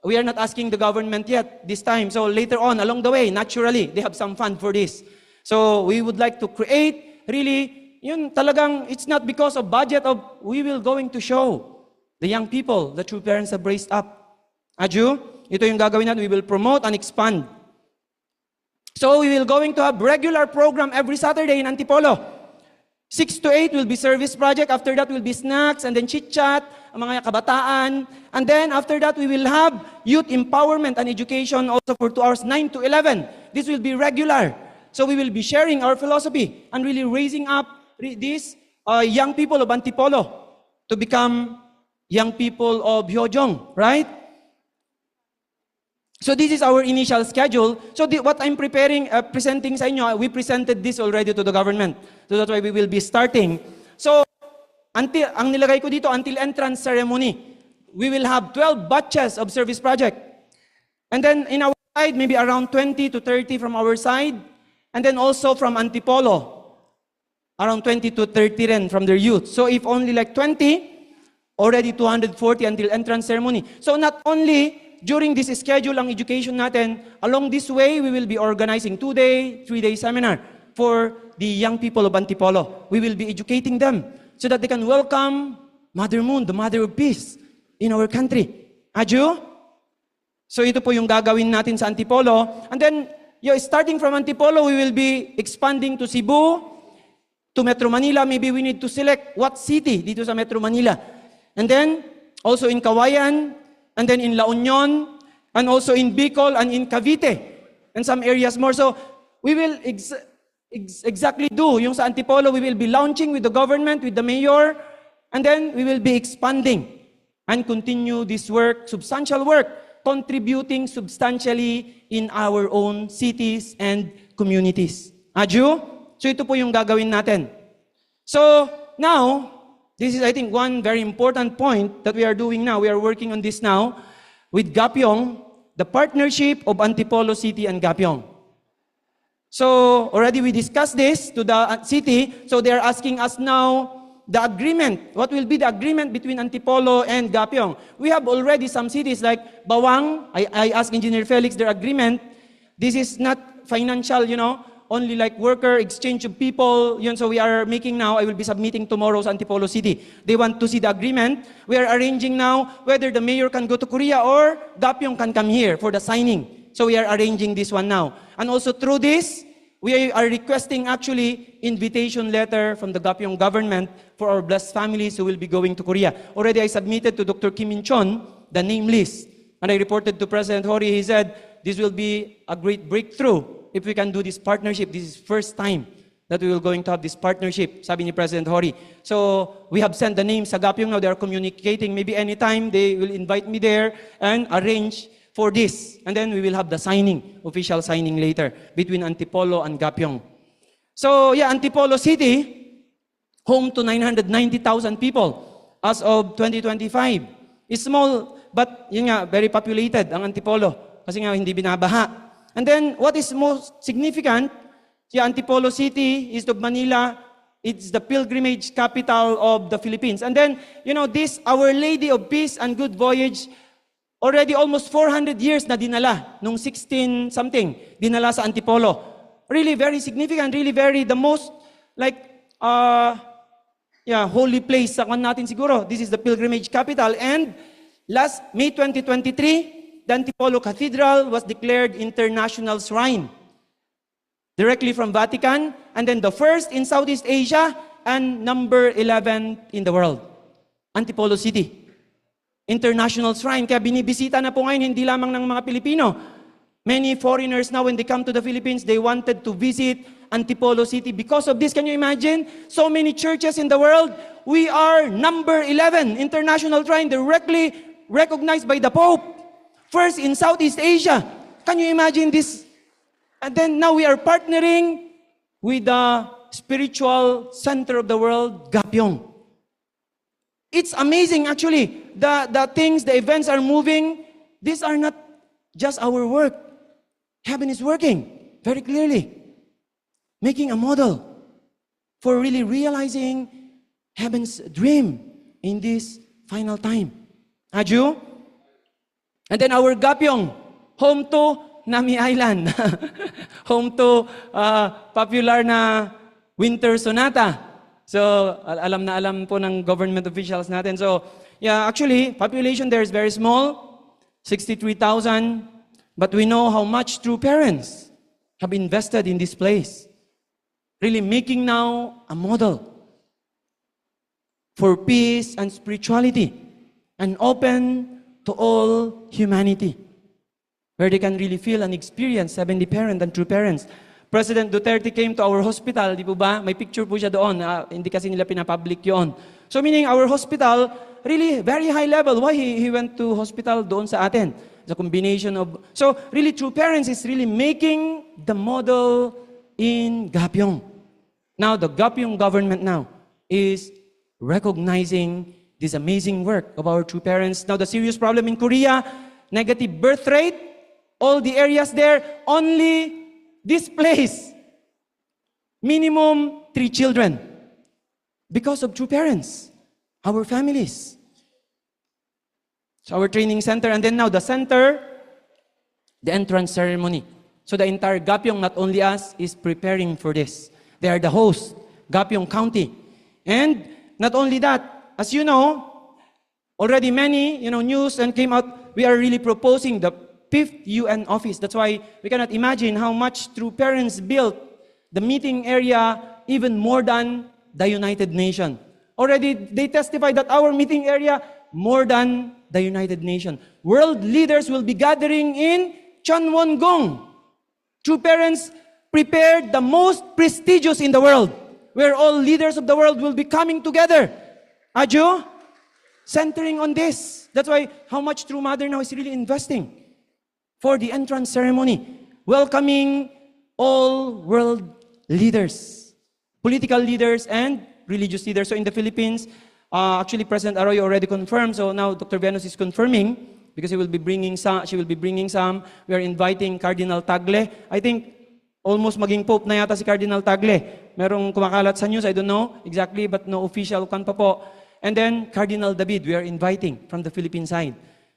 [SPEAKER 1] we are not asking the government yet this time. So later on, along the way, naturally, they have some fund for this. So we would like to create, really, yun talagang, it's not because of budget of, we will going to show the young people, the true parents have raised up. Aju, ito yung gagawin natin, we will promote and expand. So we will going to have regular program every Saturday in Antipolo. 6 to 8 will be service project. After that will be snacks and then chit-chat, ang mga kabataan. And then after that, we will have youth empowerment and education also for 2 hours, 9 to 11. This will be regular. So we will be sharing our philosophy and really raising up these young people of Antipolo to become young people of Hyojong, right? So this is our initial schedule. So what I'm presenting sa inyo, we presented this already to the government. So that's why we will be starting. So ang nilagay ko dito, until entrance ceremony, we will have 12 batches of service project. And then in our side, maybe around 20 to 30 from our side. And then also from Antipolo, around 20 to 30 rin from their youth. So if only like 20, already 240 until entrance ceremony. So not only during this schedule ang education natin, along this way, we will be organizing 2-day, 3-day seminar for the young people of Antipolo. We will be educating them so that they can welcome Mother Moon, the Mother of Peace in our country. Aju? So ito po yung gagawin natin sa Antipolo. And then, starting from Antipolo, we will be expanding to Cebu, to Metro Manila. Maybe we need to select what city dito sa Metro Manila. And then, also in Cauayan, and then in La Union, and also in Bicol, and in Cavite, and some areas more. So, we will exactly do yung sa Antipolo. We will be launching with the government, with the mayor, and then we will be expanding and continue this work, substantial work, contributing substantially in our own cities and communities. Aju? So ito po yung gagawin natin. So now, this is I think one very important point that we are doing now. We are working on this now with Gapyong, the partnership of Antipolo City and Gapyong. So already we discussed this to the city. So they are asking us now the agreement. What will be the agreement between Antipolo and Gapyong? We have already some cities like Bawang. I asked Engineer Felix their agreement. This is not financial, only like worker exchange of people. So we are making now, I will be submitting tomorrow sa Antipolo City. They want to see the agreement. We are arranging now whether the mayor can go to Korea or Gapyong can come here for the signing. So we are arranging this one now. And also through this, we are requesting actually invitation letter from the Gapyong government for our blessed families who will be going to Korea. Already I submitted to Dr. Kim In-chon the name list. And I reported to President Hori. He said, this will be a great breakthrough if we can do this partnership. This is first time that we will going to have this partnership, sabi ni President Hori. So we have sent the names sa Gapyong now. They are communicating. Maybe anytime they will invite me there and arrange for this. And then we will have the signing, official signing later between Antipolo and Gapyong. So yeah, Antipolo City, home to 990,000 people as of 2025. It's small, but yun nga, very populated ang Antipolo kasi nga hindi binabaha. And then what is most significant, yeah, Antipolo City is of Manila. It's the pilgrimage capital of the Philippines. And then, this Our Lady of Peace and Good Voyage, already almost 400 years na dinala, nung 16-something, dinala sa Antipolo. Really very significant, really very, the most, holy place sa kan natin siguro. This is the pilgrimage capital. And last May 2023, the Antipolo Cathedral was declared international shrine. Directly from Vatican, and then the first in Southeast Asia, and number 11 in the world. Antipolo City. International shrine. Kaya binibisita na po ngayon, hindi lamang ng mga Pilipino. Many foreigners now, when they come to the Philippines, they wanted to visit Antipolo City. Because of this, can you imagine? So many churches in the world. We are number 11, international shrine, directly recognized by the Pope. First in Southeast Asia. Can you imagine this? And then now we are partnering with the spiritual center of the world, Gapyong. It's amazing actually. The things, the events are moving. These are not just our work. Heaven is working very clearly. Making a model for really realizing heaven's dream in this final time. Aju? And then our Gapyong, home to Nami Island. Home to popular na winter sonata. So, alam na alam po ng government officials natin. So, yeah, actually, population there is very small, 63,000. But we know how much true parents have invested in this place. Really making now a model for peace and spirituality and open to all humanity, where they can really feel and experience heavenly parent and true parents. President Duterte came to our hospital, di po ba? May picture po siya doon. Hindi kasi nila pinapublic yun. So meaning our hospital, really very high level. Why he went to hospital doon sa atin? It's a combination of... So really true parents is really making the model in Gapyong. Now the Gapyong government now is recognizing this amazing work of our true parents. Now the serious problem in Korea, negative birth rate, all the areas there, only this place, minimum 3 children. Because of true parents, our families. So our training center, and then now the center, the entrance ceremony. So the entire Gapyong, not only us, is preparing for this. They are the host, Gapyong County. And not only that, as you know, already many, news and came out, we are really proposing the 5th UN office. That's why we cannot imagine how much True Parents built the meeting area even more than the United Nations. Already, they testified that our meeting area more than the United Nations. World leaders will be gathering in Chanwon-gong. True Parents prepared the most prestigious in the world, where all leaders of the world will be coming together. Aju, centering on this. That's why how much True Mother now is really investing for the entrance ceremony, welcoming all world leaders, political leaders, and religious leaders. So in the Philippines, actually President Arroyo already confirmed. So now Dr. Venus is confirming because she will be bringing some. We are inviting Cardinal Tagle. I think almost maging Pope na yata si Cardinal Tagle. Merong kumakalat sa news, I don't know exactly, but no official kan pa po. And then Cardinal David, we are inviting from the Philippine side.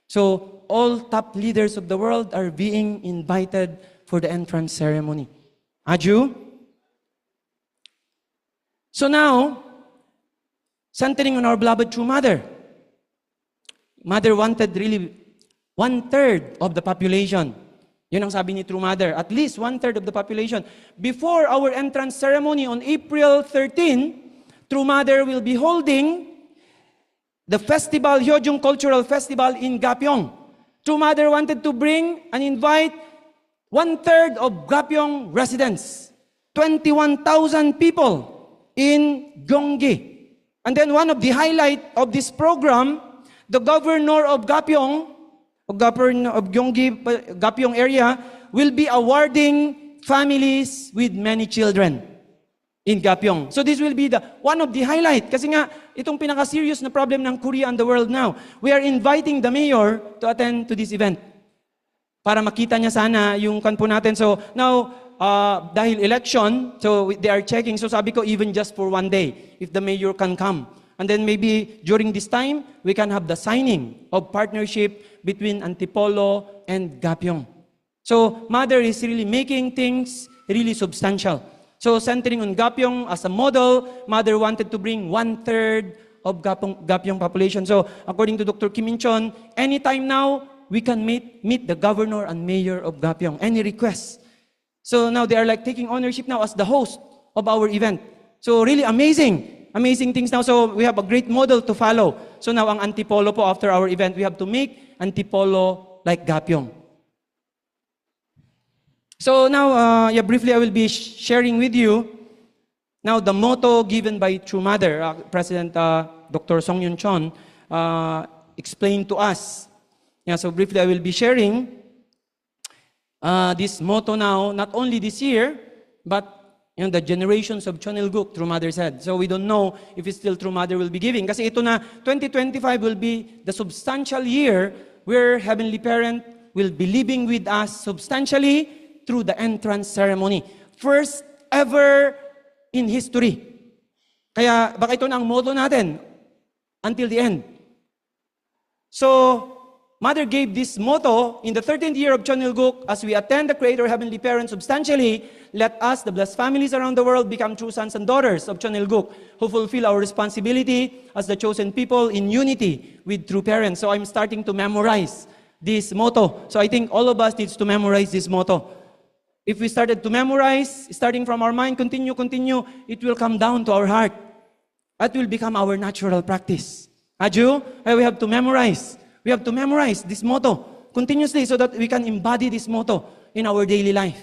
[SPEAKER 1] So all top leaders of the world are being invited for the entrance ceremony. Aju? So now, centering on our beloved True Mother. Mother wanted really 1/3 of the population. Yun ang sabi ni True Mother. At least 1/3 of the population. Before our entrance ceremony on April 13, True Mother will be holding the festival, Hyojung Cultural Festival in Gapyeong. True Mother wanted to bring and invite 1/3 of Gapyeong residents. 21,000 people in Gyeonggi. And then one of the highlight of this program, the governor of Gapyeong, Gapyeong area, will be awarding families with many children in Gapyeong. So this will be one of the highlight. Kasi nga, itong pinaka-serious na problem ng Korea and the world now. We are inviting the mayor to attend to this event. Para makita niya sana yung kanpo natin. So now, dahil election, so they are checking. So sabi ko, even just for one day, if the mayor can come. And then maybe during this time, we can have the signing of partnership between Antipolo and Gapyeong. So Mother is really making things really substantial. So centering on Gapyeong as a model, Mother wanted to bring 1/3 of Gapyeong population. So according to Dr. Kim In-chon, anytime now, we can meet the governor and mayor of Gapyeong. Any requests? So now they are like taking ownership now as the host of our event. So really amazing things now. So we have a great model to follow. So now ang Antipolo po after our event, we have to make Antipolo like Gapyeong. So now, briefly I will be sharing with you now the motto given by True Mother. President Dr. Song Yun-chon explained to us. Yeah, so briefly I will be sharing this motto now, not only this year, but the generations of Chonilguk, True Mother said. So we don't know if it's still True Mother will be giving. Kasi ito na, 2025 will be the substantial year where Heavenly Parent will be living with us substantially through the entrance ceremony. First ever in history. Kaya baka ito na ang motto natin until the end. So, Mother gave this motto in the 13th year of Chonilguk, as we attend the Creator Heavenly Parent substantially, let us, the blessed families around the world, become true sons and daughters of Chonilguk, who fulfill our responsibility as the chosen people in unity with true parents. So I'm starting to memorize this motto. So I think all of us needs to memorize this motto. If we started to memorize, starting from our mind, continue, it will come down to our heart. That will become our natural practice. Aju, we have to memorize. We have to memorize this motto continuously so that we can embody this motto in our daily life.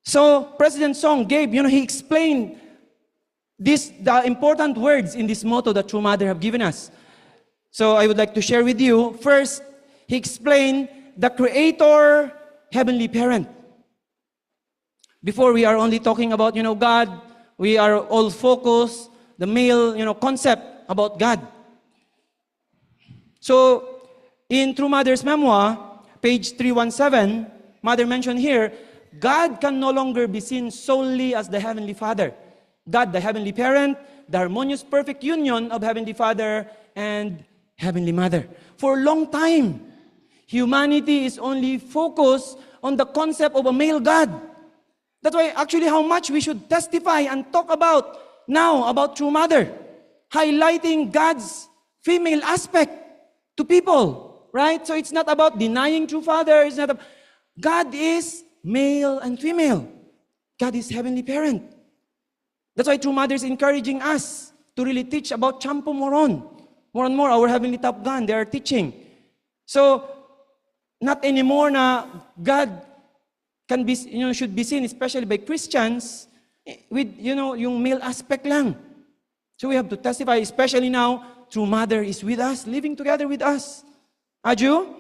[SPEAKER 1] So President Song gave, he explained the important words in this motto that True Mother have given us. So I would like to share with you. First, he explained the Creator, Heavenly Parent. Before we are only talking about, God, we are all focused, the male, concept about God. So, in True Mother's memoir, page 317, Mother mentioned here, God can no longer be seen solely as the Heavenly Father. God, the Heavenly Parent, the harmonious perfect union of Heavenly Father and Heavenly Mother. For a long time, humanity is only focused on the concept of a male God. That's why actually how much we should testify and talk about now about True Mother, highlighting God's female aspect to people. Right? So it's not about denying true father. It's not God is male and female. God is heavenly parent. That's why True Mother is encouraging us to really teach about Champo Moron. More and more, our heavenly Top Gun, they are teaching. So, not anymore na God can be, should be seen, especially by Christians, with, yung male aspect lang. So we have to testify, especially now, True Mother is with us, living together with us. Aju?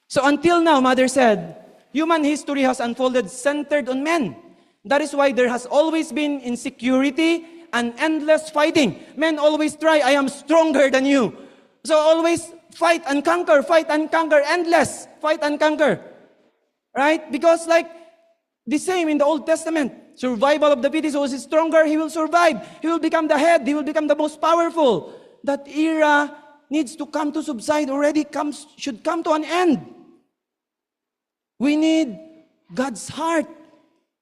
[SPEAKER 1] So until now, Mother said, human history has unfolded centered on men. That is why there has always been insecurity and endless fighting. Men always try, I am stronger than you. So always fight and conquer, endless, fight and conquer. Right? Because like the same in the Old Testament, survival of the fittest, who is stronger, he will survive. He will become the head, he will become the most powerful. That era needs to come to subside, should come to an end. We need God's heart.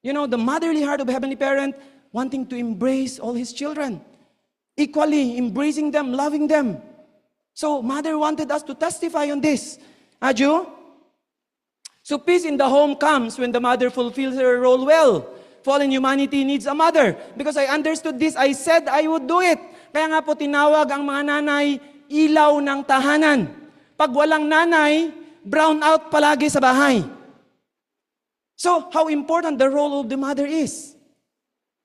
[SPEAKER 1] The motherly heart of Heavenly Parent wanting to embrace all His children. Equally, embracing them, loving them. So, Mother wanted us to testify on this. Aju? So, peace in the home comes when the mother fulfills her role well. Fallen humanity needs a mother. Because I understood this, I said I would do it. Kaya nga po tinawag ang mga nanay, ilaw ng tahanan. Pag walang nanay, brown out palagi sa bahay. So, how important the role of the mother is.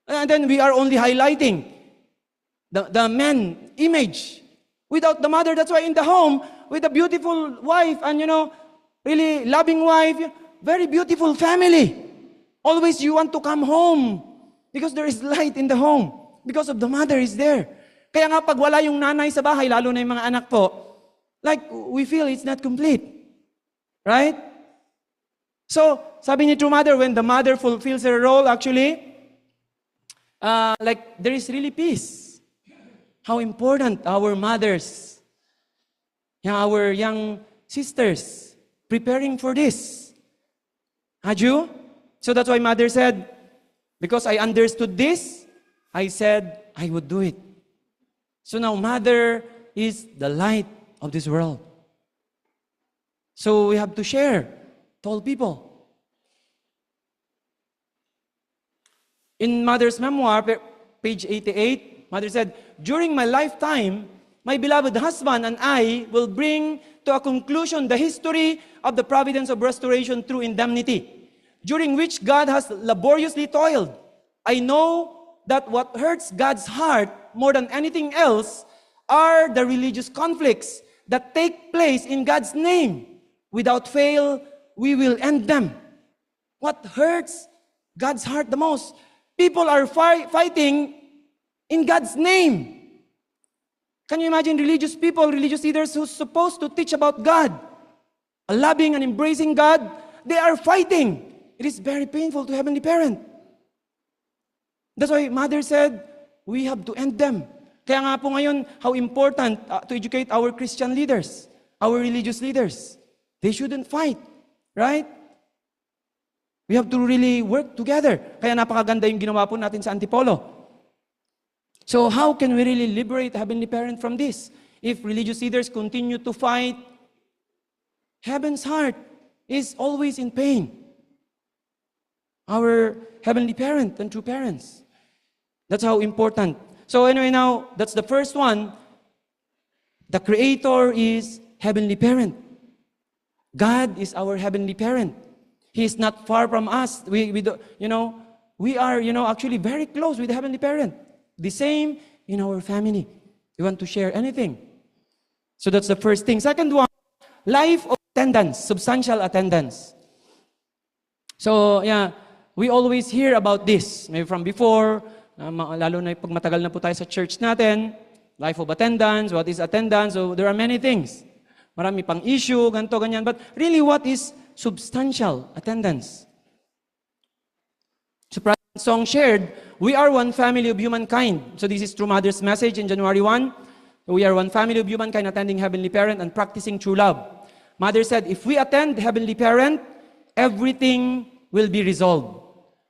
[SPEAKER 1] And then we are only highlighting the man image. Without the mother, that's why in the home, with a beautiful wife and, really loving wife, very beautiful family. Always you want to come home because there is light in the home. Because of the mother is there. Kaya nga pag wala yung nanay sa bahay, lalo na yung mga anak po, like we feel it's not complete. Right? So, sabi ni True Mother, when the mother fulfills her role, actually, like there is really peace. How important our mothers, our young sisters, preparing for this. Aju? So that's why Mother said, because I understood this, I said I would do it. So now Mother is the light of this world. So we have to share to all people. In Mother's memoir, page 88, Mother said, during my lifetime, my beloved husband and I will bring to a conclusion the history of the providence of restoration through indemnity, during which God has laboriously toiled. I know that what hurts God's heart more than anything else are the religious conflicts that take place in God's name. Without fail, we will end them. What hurts God's heart the most? People are fighting in God's name. Can you imagine religious people, religious leaders who's supposed to teach about God, a loving and embracing God, they are fighting. It is very painful to Heavenly Parent. That's why Mother said, we have to end them. Kaya nga po ngayon, how important to educate our Christian leaders, our religious leaders. They shouldn't fight, right? We have to really work together. Kaya napakaganda yung ginawa po natin sa Antipolo. So how can we really liberate Heavenly Parent from this? If religious leaders continue to fight, Heaven's heart is always in pain. Our Heavenly Parent and true parents. That's how important. So anyway, now, that's the first one. The Creator is Heavenly Parent. God is our Heavenly Parent. He is not far from us. We are, actually very close with the Heavenly Parent. The same in our family. We want to share anything. So that's the first thing. Second one, life of attendance, substantial attendance. So, we always hear about this. Maybe from before, lalo na pag matagal na po tayo sa church natin, life of attendance, what is attendance? So there are many things. Marami pang issue, ganito, ganyan. But really, what is substantial attendance? So President Song shared, we are one family of humankind. So this is True Mother's message in January 1. We are one family of humankind attending Heavenly Parent and practicing true love. Mother said, if we attend Heavenly Parent, everything will be resolved.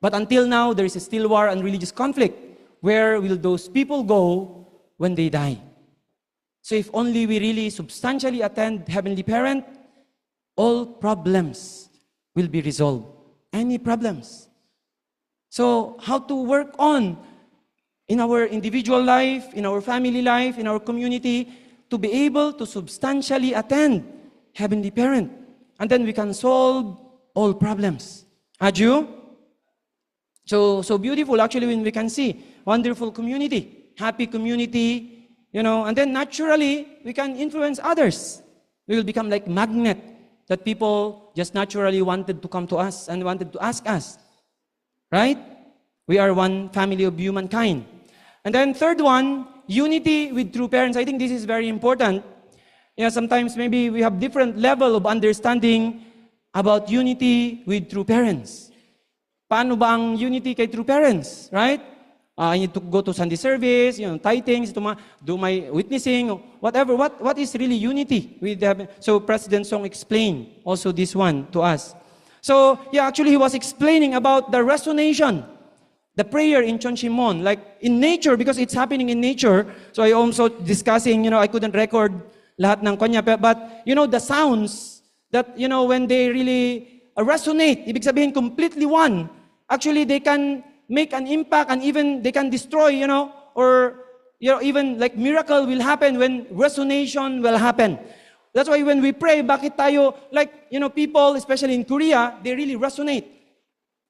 [SPEAKER 1] But until now, there is a still war and religious conflict. Where will those people go when they die? So if only we really substantially attend Heavenly Parent, all problems will be resolved. Any problems. So how to work on in our individual life, in our family life, in our community, to be able to substantially attend Heavenly Parent. And then we can solve all problems. Aju? So beautiful actually when we can see wonderful community, happy community, and then naturally we can influence others. We will become like magnet that people just naturally wanted to come to us and wanted to ask us. Right? We are one family of humankind. And then third one, unity with true parents. I think this is very important. Sometimes maybe we have different level of understanding about unity with true parents. Paano ba ang unity kay true parents? Right? I need to go to Sunday service, tithings, do my witnessing, whatever. What is really unity with them? So President Song explained also this one to us. So actually he was explaining about the resonation, the prayer in Chonchimon, like in nature, because it's happening in nature. So I also discussing, I couldn't record lahat ng kanya, but the sounds that, when they really resonate, ibig sabihin completely one, actually they can make an impact and even they can destroy, or even like miracle will happen when resonation will happen. That's why when we pray, bakit tayo, like, people, especially in Korea, they really resonate,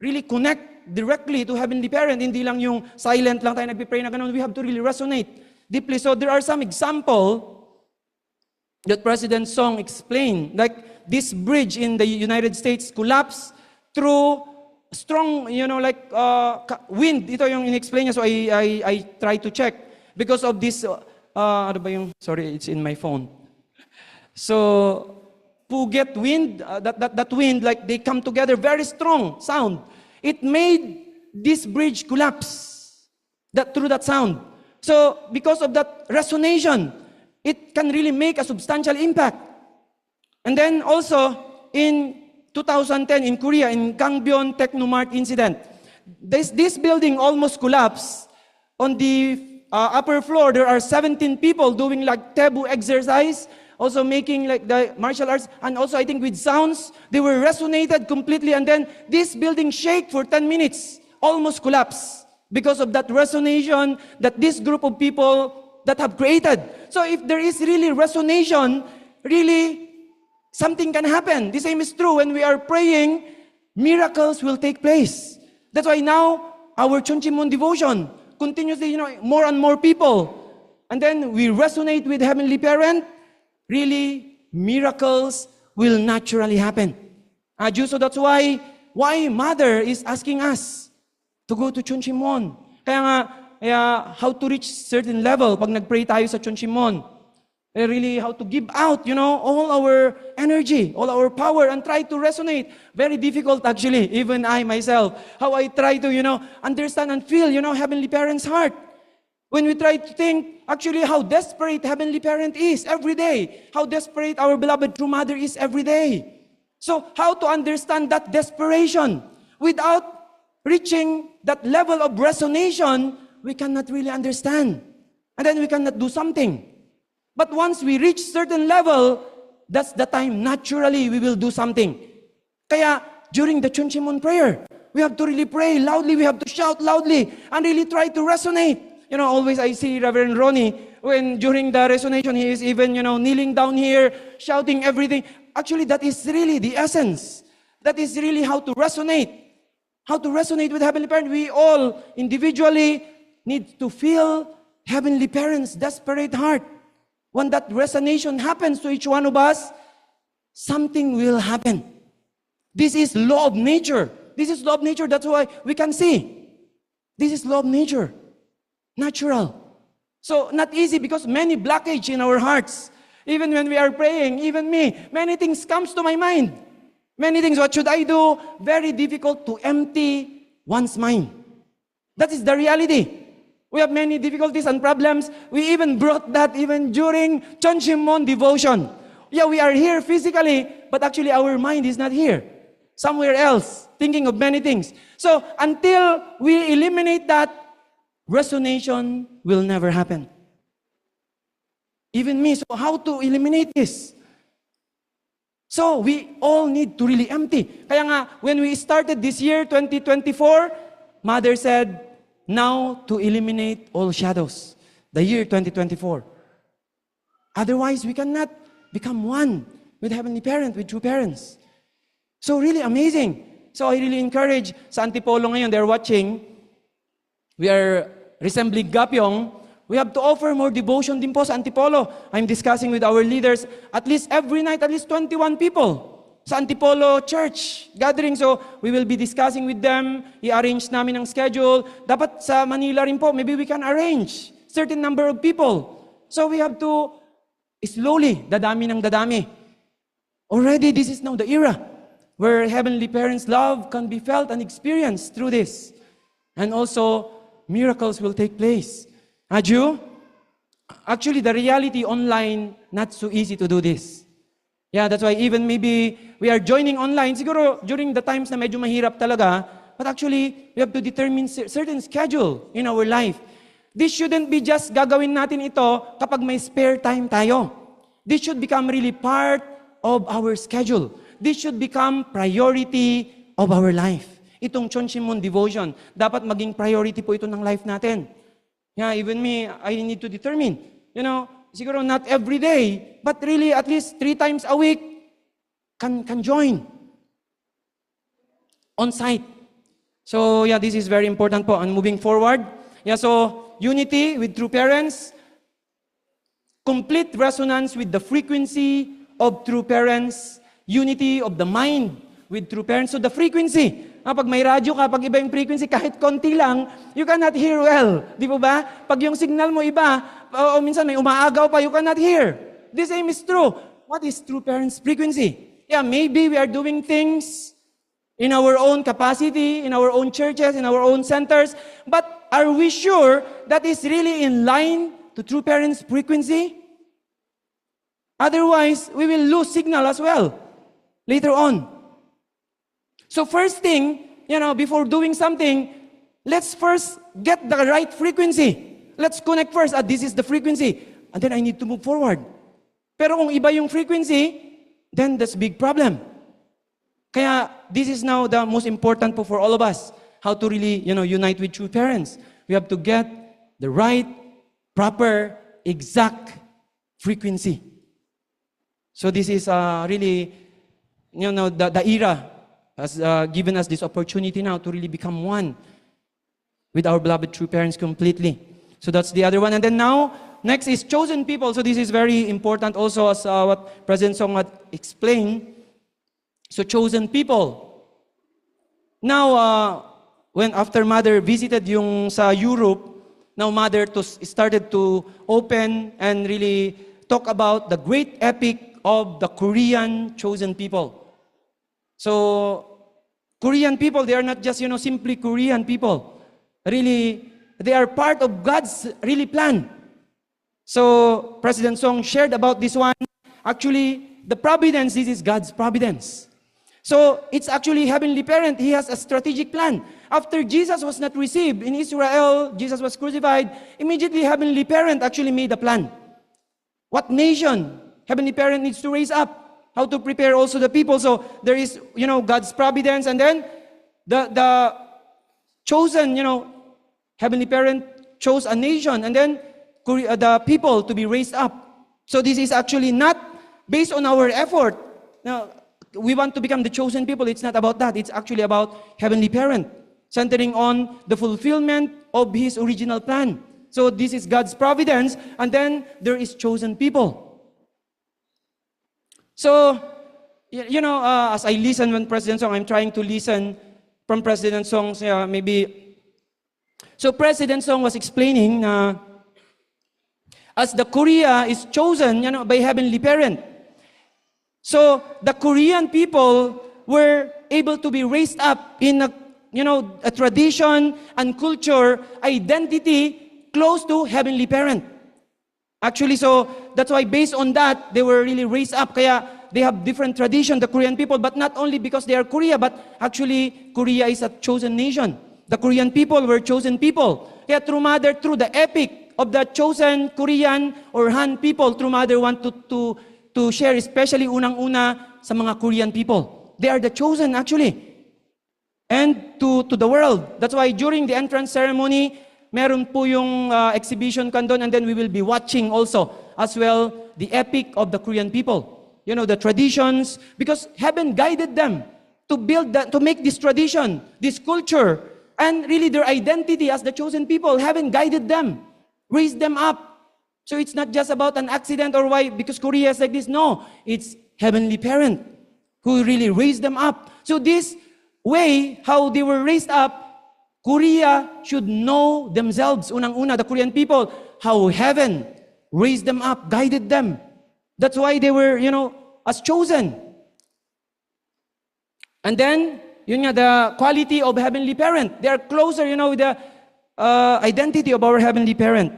[SPEAKER 1] really connect directly to Heavenly Parent. Hindi lang yung silent lang tayo nagpipray na ganun. We have to really resonate deeply. So there are some example that President Song explained, like this bridge in the United States collapsed through strong, wind. Ito yung in-explain niya, so I try to check. Because of this, sorry, it's in my phone. So, Puget wind, that wind, like they come together, very strong sound. It made this bridge collapse through that sound. So, because of that resonation, it can really make a substantial impact. And then also, in 2010 in Korea, in Gangbyeon Technomart incident, this building almost collapsed. On the upper floor, there are 17 people doing like Tabu exercise, also making like the martial arts, and also I think with sounds, they were resonated completely, and then this building shake for 10 minutes, almost collapsed, because of that resonation that this group of people that have created. So if there is really resonation, really something can happen. The same is true when we are praying, miracles will take place. That's why now our Chonchimon devotion continuously, more and more people, and then we resonate with Heavenly Parent. Really, miracles will naturally happen. So that's why Mother is asking us to go to Chonchimon. Kaya how to reach certain level pag nagpray tayo sa Chonchimon. Really, how to give out, all our energy, all our power, and try to resonate. Very difficult, actually, even I myself. How I try to, understand and feel, Heavenly Parent's heart. When we try to think, actually, how desperate Heavenly Parent is every day. How desperate our beloved True Mother is every day. So, how to understand that desperation? Without reaching that level of resonation, we cannot really understand. And then we cannot do something. But once we reach certain level, that's the time naturally we will do something. Kaya during the Chonchimon prayer, we have to really pray loudly, we have to shout loudly, and really try to resonate. Always I see Reverend Ronnie, when during the resonation, he is even, kneeling down here, shouting everything. Actually, that is really the essence. That is really how to resonate. How to resonate with Heavenly Parent. We all individually need to feel Heavenly Parent's desperate heart. When that resonation happens to each one of us, something will happen. This is law of nature. This is law of nature. That's why we can see. This is law of nature. Natural. So, not easy because many blockage in our hearts. Even when we are praying, even me, many things comes to my mind. Many things, what should I do? Very difficult to empty one's mind. That is the reality. We have many difficulties and problems. We even brought that even during Chonchimon devotion. We are here physically, but actually our mind is not here. Somewhere else, thinking of many things. So, until we eliminate that, resonation will never happen. even me. So how to eliminate this? So we all need to really empty. Kaya nga, when we started this year, 2024, Mother said, now to eliminate all shadows. The year 2024. Otherwise, we cannot become one with Heavenly Parent, with true parents. So really amazing. So I really encourage sa Antipolo ngayon, they're watching. We are resembling Gapyong. We have to offer more devotion din po sa Antipolo. I'm discussing with our leaders, at least every night, at least 21 people sa Antipolo Church gathering. So we will be discussing with them. I-arrange namin ang schedule. Dapat sa Manila rin po, maybe we can arrange certain number of people. So we have to slowly, dadami ng dadami. Already, this is now the era where Heavenly Parents' love can be felt and experienced through this. And also, miracles will take place. Aju, actually, the reality online, not so easy to do this. Yeah, that's why even maybe we are joining online, siguro during the times na medyo mahirap talaga, but actually, we have to determine certain schedule in our life. This shouldn't be just gagawin natin ito kapag may spare time tayo. This should become really part of our schedule. This should become priority of our life. Itong Chonshimon devotion, dapat maging priority po ito ng life natin. Yeah, even me, I need to determine. Siguro not every day, but really at least 3 times a week, can join on site. So yeah, this is very important po. And moving forward, yeah, so unity with true parents, complete resonance with the frequency of true parents, unity of the mind with true parents. So the frequency, pag may radyo ka, pag iba yung frequency, kahit konti lang, you cannot hear well. Di po ba? Pag yung signal mo iba, o minsan may umaagaw pa, you cannot hear. The same is true. What is true parents' frequency? Yeah, maybe we are doing things in our own capacity, in our own churches, in our own centers, but are we sure that is really in line to true parents' frequency? Otherwise, we will lose signal as well later on. So first thing, before doing something, let's first get the right frequency. Let's connect first. This is the frequency. And then I need to move forward. Pero kung iba yung frequency, then that's a big problem. Kaya this is now the most important for all of us. How to really, unite with true parents. We have to get the right, proper, exact frequency. So this is really, the era has given us this opportunity now to really become one with our beloved true parents completely. So that's the other one. And then now, next is chosen people. So this is very important also as what President Song had explained. So chosen people. Now, when after Mother visited yung sa Europe, now Mother started to open and really talk about the great epic of the Korean chosen people. So, Korean people, they are not just, simply Korean people. Really, they are part of God's really plan. So, President Song shared about this one. Actually, the providence, this is God's providence. So, it's actually Heavenly Parent. He has a strategic plan. After Jesus was not received in Israel, Jesus was crucified, immediately Heavenly Parent actually made a plan. What nation Heavenly Parent needs to raise up? How to prepare also the people. So there is, God's providence, and then the chosen, Heavenly Parent chose a nation, and then the people to be raised up. So this is actually not based on our effort. Now, we want to become the chosen people. It's not about that. It's actually about Heavenly Parent, centering on the fulfillment of His original plan. So this is God's providence, and then there is chosen people. So, as I listen when President Song, I'm trying to listen from President Song's maybe. So President Song was explaining as the Korea is chosen, by Heavenly Parent. So the Korean people were able to be raised up in a tradition and culture identity close to Heavenly Parent. Actually, so that's why based on that, they were really raised up. Kaya they have different tradition, the Korean people, but not only because they are Korea, but actually Korea is a chosen nation. The Korean people were chosen people. Kaya through Mother, through the epic of the chosen Korean or Han people, True Mother want to share, especially unang-una sa mga Korean people. They are the chosen actually. And to the world. That's why during the entrance ceremony, meron po yung exhibition kan doon, and then we will be watching also as well the epic of the Korean people. You know, the traditions, because heaven guided them to build that, to make this tradition, this culture, and really their identity as the chosen people. Heaven guided them, raised them up. So it's not just about an accident or why, because Korea is like this. No, it's heavenly parent who really raised them up. So this way, how they were raised up, Korea should know themselves, unang-una, the Korean people, how heaven raised them up, guided them. That's why they were, as chosen. And then, yun nga, the quality of heavenly parent. They are closer, with the identity of our heavenly parent.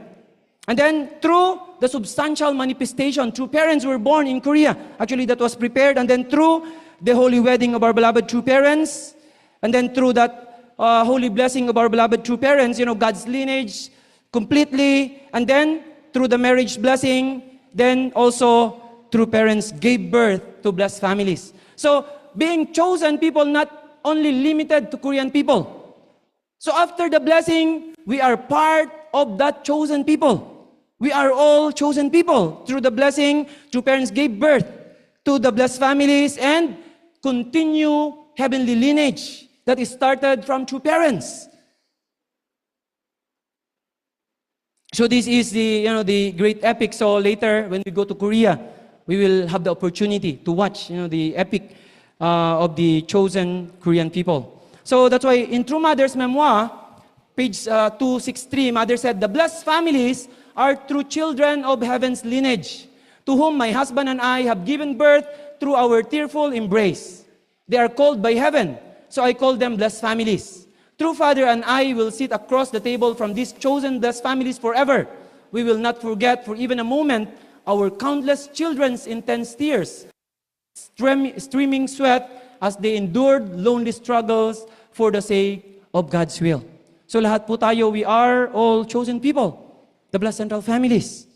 [SPEAKER 1] And then, through the substantial manifestation, true parents were born in Korea. Actually, that was prepared. And then, through the holy wedding of our beloved true parents, and then through that holy blessing of our beloved true parents, God's lineage completely. And then, through the marriage blessing, then also true parents gave birth to blessed families. So, being chosen people, not only limited to Korean people. So after the blessing, we are part of that chosen people. We are all chosen people. Through the blessing, true parents gave birth to the blessed families and continue heavenly lineage that is started from true parents. So this is the great epic. So later, when we go to Korea, we will have the opportunity to watch, the epic of the chosen Korean people. So that's why in True Mother's memoir, page 263, Mother said, "The blessed families are true children of heaven's lineage, to whom my husband and I have given birth through our tearful embrace. They are called by heaven, so I call them blessed families. True Father and I will sit across the table from these chosen blessed families forever. We will not forget for even a moment our countless children's intense tears, streaming sweat as they endured lonely struggles for the sake of God's will." So lahat po tayo, we are all chosen people, the blessed central families.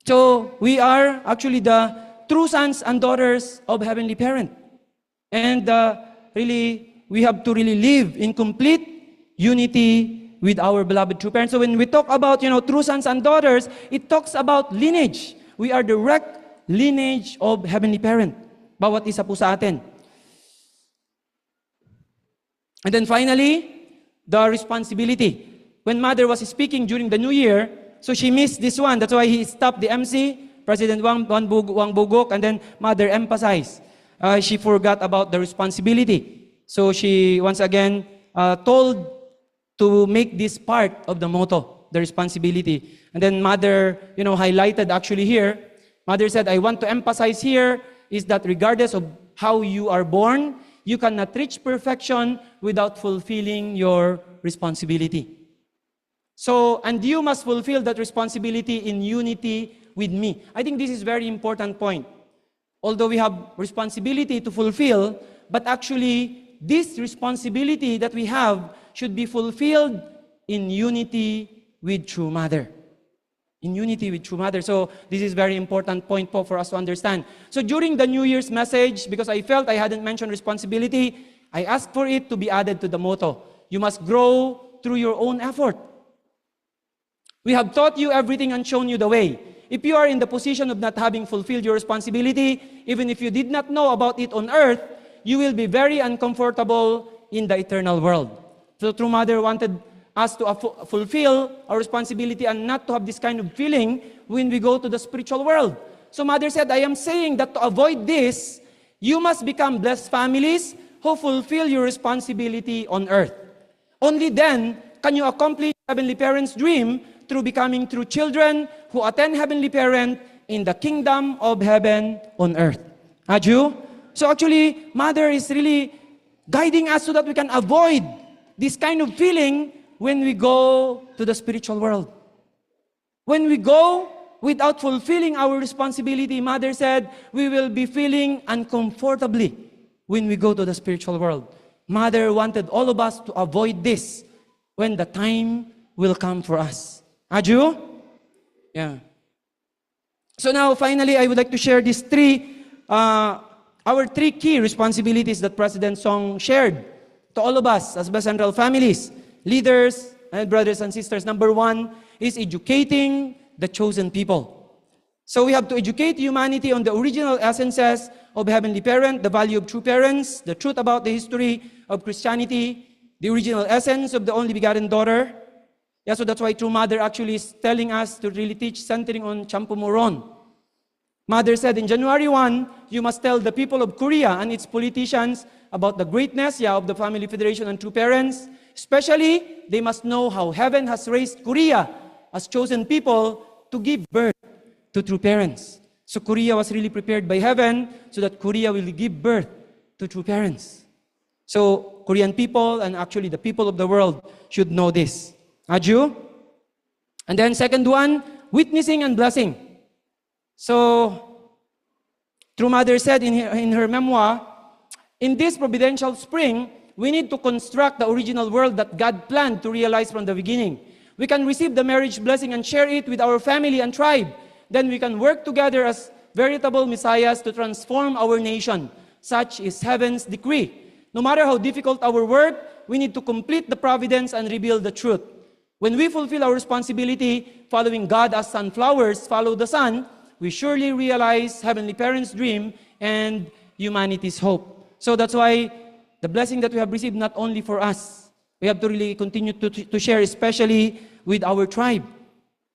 [SPEAKER 1] So we are actually the true sons and daughters of Heavenly Parent. And really, we have to really live in complete unity with our beloved true parents. So when we talk about, true sons and daughters, it talks about lineage. We are direct lineage of Heavenly Parent. Bawat isa po sa atin. And then finally, the responsibility. When Mother was speaking during the New Year, so she missed this one. That's why he stopped the MC, President Wang Bugok, and then Mother emphasized. She forgot about the responsibility. So she once again told to make this part of the motto, the responsibility. And then Mother, highlighted actually here. Mother said, "I want to emphasize here is that regardless of how you are born, you cannot reach perfection without fulfilling your responsibility. So, and you must fulfill that responsibility in unity with me." I think this is a very important point. Although we have responsibility to fulfill, but actually, this responsibility that we have should be fulfilled in unity with True Mother. In unity with True Mother. So this is very important point po for us to understand. So during the New Year's message, because I felt I hadn't mentioned responsibility, I asked for it to be added to the motto. You must grow through your own effort. We have taught you everything and shown you the way. If you are in the position of not having fulfilled your responsibility, even if you did not know about it on earth, you will be very uncomfortable in the eternal world. So True Mother wanted us to fulfill our responsibility and not to have this kind of feeling when we go to the spiritual world. So Mother said, I am saying that to avoid this, you must become blessed families who fulfill your responsibility on earth. Only then can you accomplish Heavenly Parent's dream through becoming true children who attend Heavenly Parent in the kingdom of heaven on earth. Aju? So actually, Mother is really guiding us so that we can avoid this kind of feeling when we go to the spiritual world. When we go without fulfilling our responsibility, Mother said, we will be feeling uncomfortably when we go to the spiritual world. Mother wanted all of us to avoid this when the time will come for us. Aju? Yeah. So now, finally, I would like to share these our three key responsibilities that President Song shared to all of us as Best Central families, leaders, and brothers and sisters. Number one is educating the chosen people. So we have to educate humanity on the original essences of Heavenly Parent, the value of true parents, the truth about the history of Christianity, the original essence of the only begotten daughter. Yeah, so that's why True Mother actually is telling us to really teach centering on Champu Moron. Mother said in January 1, you must tell the people of Korea and its politicians about the greatness of the Family Federation and True Parents. Especially, they must know how heaven has raised Korea as chosen people to give birth to true parents. So Korea was really prepared by heaven so that Korea will give birth to true parents. So Korean people and actually the people of the world should know this. Aju? And then second one, witnessing and blessing. So, True Mother said in her memoir, in this providential spring, we need to construct the original world that God planned to realize from the beginning. We can receive the marriage blessing and share it with our family and tribe. Then we can work together as veritable messiahs to transform our nation. Such is heaven's decree. No matter how difficult our work, we need to complete the providence and reveal the truth. When we fulfill our responsibility, following God as sunflowers follow the sun, we surely realize Heavenly Parent's dream and humanity's hope. So that's why the blessing that we have received, not only for us, we have to really continue to share, especially with our tribe,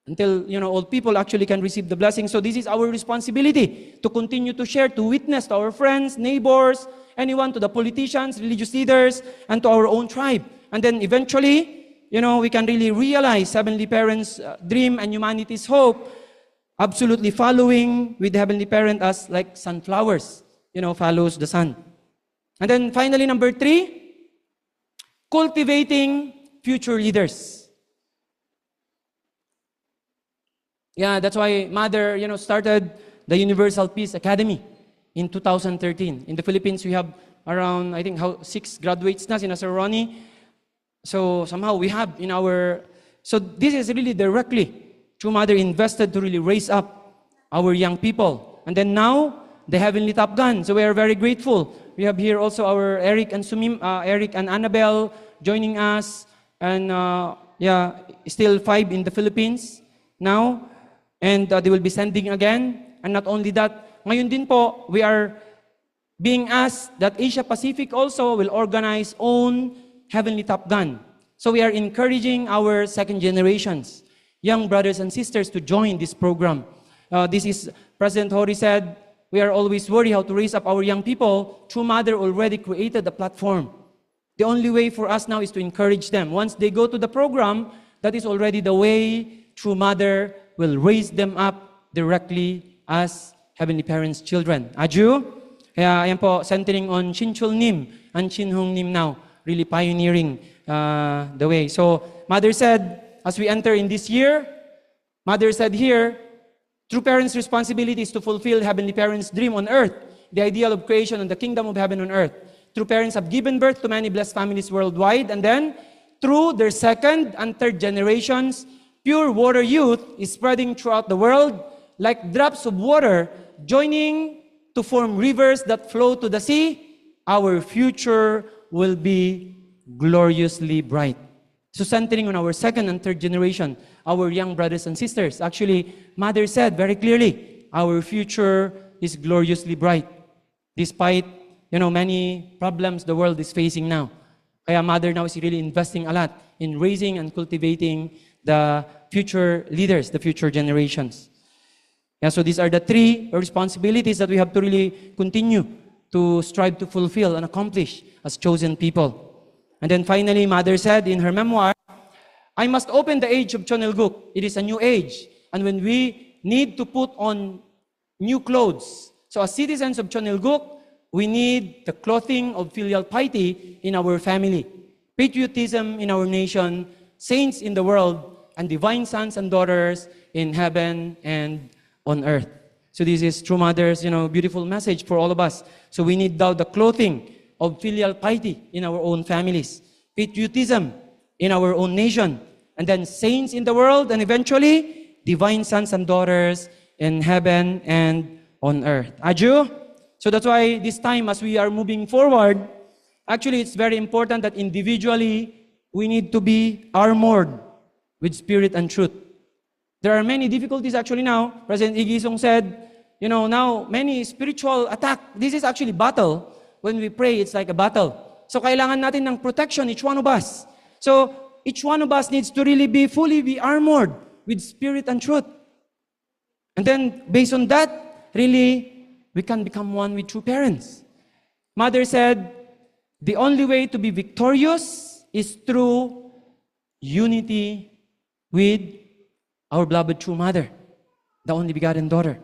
[SPEAKER 1] until all people actually can receive the blessing. So this is our responsibility, to continue to share, to witness to our friends, neighbors, anyone, to the politicians, religious leaders, and to our own tribe. And then eventually, we can really realize Heavenly Parent's dream and humanity's hope, absolutely following with the Heavenly Parent as like sunflowers, follows the sun. And then finally, number 3, cultivating future leaders. Yeah, that's why Mother, started the Universal Peace Academy in 2013. In the Philippines, we have around, I think, 6 graduates na sina Sir Ronnie. So somehow we have in our, so this is really directly, True Mother invested to really raise up our young people. And then now, the Heavenly Top Gun. So we are very grateful. We have here also our Eric and Annabelle joining us. And still 5 in the Philippines now. And they will be sending again. And not only that, ngayon din po, we are being asked that Asia Pacific also will organize own Heavenly Top Gun. So we are encouraging our second generations, young brothers and sisters, to join this program. This is, President Hori said, we are always worried how to raise up our young people. True Mother already created the platform. The only way for us now is to encourage them. Once they go to the program, that is already the way True Mother will raise them up directly as Heavenly Parents' children. Aju? Kaya ayan po, centering on Shinchul Nim and Shinhong Nim now, really pioneering the way. So, Mother said, as we enter in this year, Mother said here, true parents' responsibility is to fulfill Heavenly Parents' dream on earth, the ideal of creation and the kingdom of heaven on earth. True parents have given birth to many blessed families worldwide, and then, through their second and third generations, pure water youth is spreading throughout the world like drops of water joining to form rivers that flow to the sea. Our future will be gloriously bright. So centering on our second and third generation, our young brothers and sisters, actually, Mother said very clearly, our future is gloriously bright, despite many problems the world is facing now. Kaya Mother now is really investing a lot in raising and cultivating the future leaders, the future generations. Yeah, so these are the 3 responsibilities that we have to really continue to strive to fulfill and accomplish as chosen people. And then finally, Mother said in her memoir, I must open the age of Chonelguk. It is a new age. And when we need to put on new clothes. So as citizens of Chonelguk, we need the clothing of filial piety in our family, patriotism in our nation, saints in the world, and divine sons and daughters in heaven and on earth. So this is True Mother's, beautiful message for all of us. So we need now the clothing of filial piety in our own families, patriotism in our own nation, and then saints in the world, and eventually divine sons and daughters in heaven and on earth. Aju? So that's why this time as we are moving forward, actually it's very important that individually we need to be armored with spirit and truth. There are many difficulties actually now. President Igisong said, now many spiritual attack. This is actually battle. When we pray, it's like a battle. So kailangan natin ng protection, each one of us. So each one of us needs to really be fully armored with spirit and truth. And then based on that, really, we can become one with true parents. Mother said, the only way to be victorious is through unity with our beloved true mother, the only begotten daughter.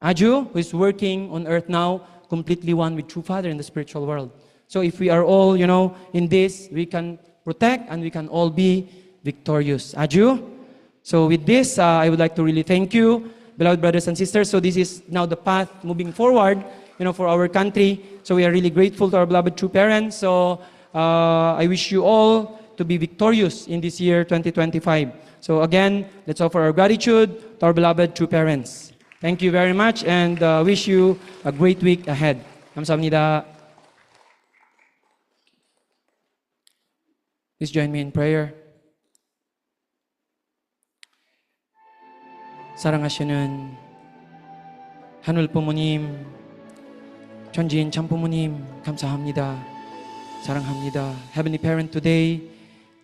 [SPEAKER 1] Aju, who is working on earth now, completely one with true Father in the spiritual world. So if we are all, in this, we can protect and we can all be victorious. Aju? So with this, I would like to really thank you, beloved brothers and sisters. So this is now the path moving forward, for our country. So we are really grateful to our beloved true parents. So I wish you all to be victorious in this year, 2025. So again, let's offer our gratitude to our beloved true parents. Thank you very much and wish you a great week ahead. 감사합니다. Please join me in prayer. 사랑하시는 하늘 부모님, 천지인 참 부모님, 감사합니다. 사랑합니다. Heavenly Parent, today,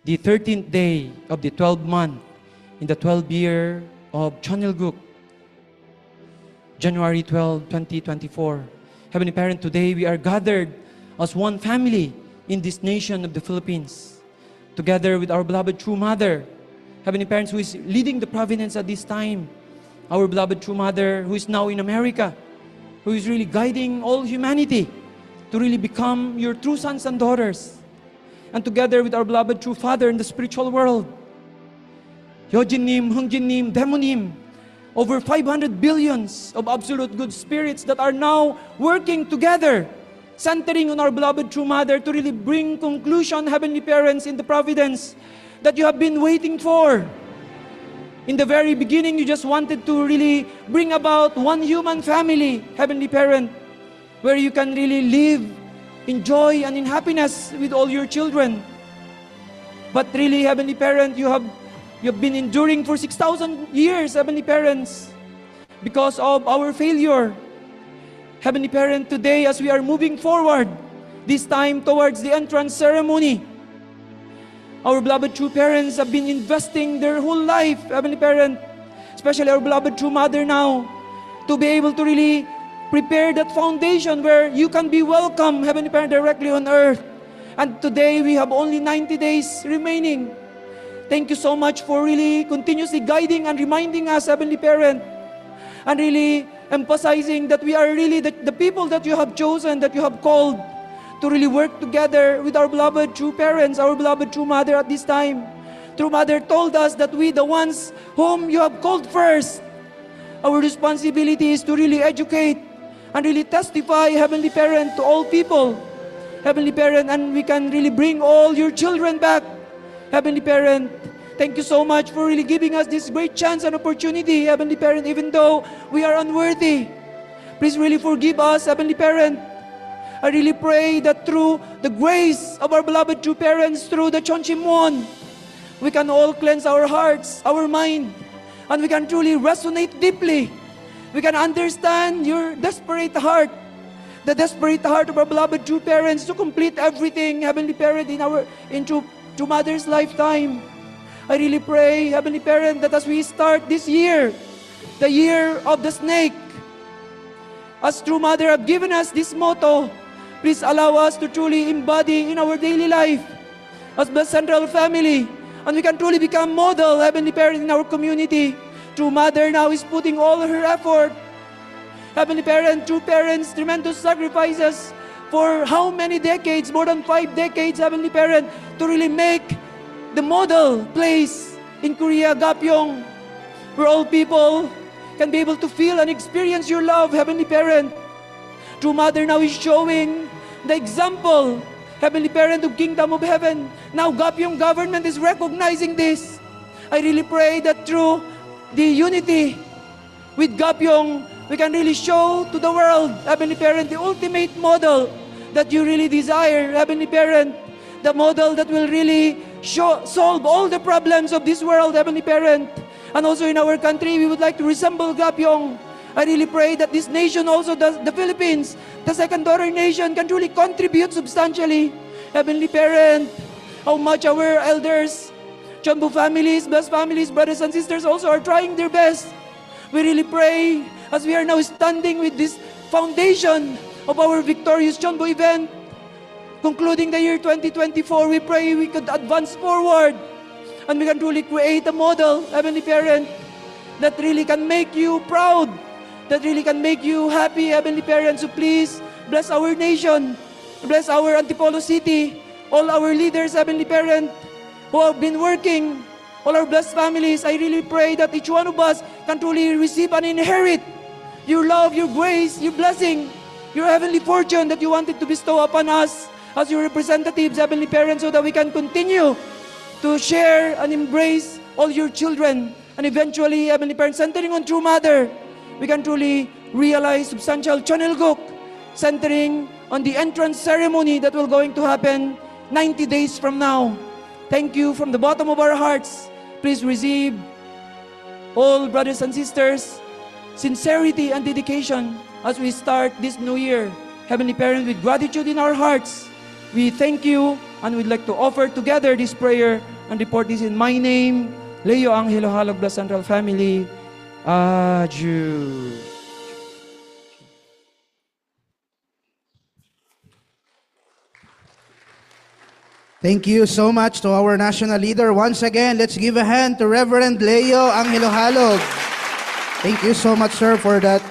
[SPEAKER 1] the 13th day of the 12th month in the 12th year of Chonilguk, January 12, 2024. Heavenly Parent, today we are gathered as one family in this nation of the Philippines, together with our beloved true mother, Heavenly Parents, who is leading the providence at this time, our beloved true mother who is now in America, who is really guiding all humanity to really become your true sons and daughters, and together with our beloved true Father in the spiritual world, Yojinnim, Hungjinnim, Demonim, over 500 billions of absolute good spirits that are now working together, centering on our beloved true mother to really bring conclusion, Heavenly Parents, in the providence that you have been waiting for. In the very beginning, you just wanted to really bring about one human family, Heavenly Parent, where you can really live in joy and in happiness with all your children. But really, Heavenly Parent, you've been enduring for 6,000 years, Heavenly Parents, because of our failure. Heavenly Parent, today as we are moving forward, this time towards the entrance ceremony, our beloved true parents have been investing their whole life, Heavenly Parent, especially our beloved true mother now, to be able to really prepare that foundation where you can be welcome, Heavenly Parent, directly on earth. And today we have only 90 days remaining. Thank you so much for really continuously guiding and reminding us, Heavenly Parent, and really emphasizing that we are really the people that you have chosen, that you have called to really work together with our beloved true parents, our beloved true mother at this time. True Mother told us that we, the ones whom you have called first, our responsibility is to really educate and really testify, Heavenly Parent, to all people, Heavenly Parent, and we can really bring all your children back, Heavenly Parent. Thank you so much for really giving us this great chance and opportunity, Heavenly Parent, even though we are unworthy. Please really forgive us, Heavenly Parent. I really pray that through the grace of our beloved true parents, through the Chonchimwon, we can all cleanse our hearts, our mind, and we can truly resonate deeply. We can understand your desperate heart, the desperate heart of our beloved true parents to complete everything, Heavenly Parent, in true mother's lifetime. I really pray, Heavenly Parent, that as we start this year, the year of the snake, as True Mother have given us this motto, please allow us to truly embody in our daily life as the central family, and we can truly become model, Heavenly Parent, in our community. True Mother now is putting all her effort, Heavenly Parent, true parents, tremendous sacrifices for how many decades, more than 5 decades, Heavenly Parent, to really make the model place in Korea, Gapyeong, where all people can be able to feel and experience your love, Heavenly Parent. True Mother now is showing the example Heavenly Parent of Kingdom of Heaven. Now Gapyong government is recognizing this. I really pray that through the unity with Gapyong, we can really show to the world, Heavenly Parent, the ultimate model that you really desire, Heavenly Parent, the model that will really solve all the problems of this world, Heavenly Parent. And also in our country, we would like to resemble Gapyong. I really pray that this nation also, the Philippines, the second daughter nation, can truly contribute substantially. Heavenly Parent, how much our elders, Chonbu families, blessed families, brothers and sisters also are trying their best. We really pray as we are now standing with this foundation of our victorious Chonbu event, concluding the year 2024, we pray we could advance forward and we can truly create a model, Heavenly Parent, that really can make you proud, that really can make you happy, Heavenly Parent. So please, bless our nation, bless our Antipolo City, all our leaders, Heavenly Parent, who have been working, all our blessed families. I really pray that each one of us can truly receive and inherit your love, your grace, your blessing, your heavenly fortune that you wanted to bestow upon us as your representatives, Heavenly Parent, so that we can continue to share and embrace all your children. And eventually, Heavenly Parent, centering on True Mother, we can truly realize substantial Chonilguk, centering on the entrance ceremony that will going to happen 90 days from now. Thank you from the bottom of our hearts. Please receive, all brothers and sisters, sincerity and dedication as we start this new year. Heavenly Parent, with gratitude in our hearts, we thank you and we'd like to offer together this prayer and report this in my name, Leo Angelo Halog, Blessed Central Family. Adieu.
[SPEAKER 2] Thank you so much to our national leader. Once again, let's give a hand to Reverend Leo Angelo Halog. Thank you so much, sir, for that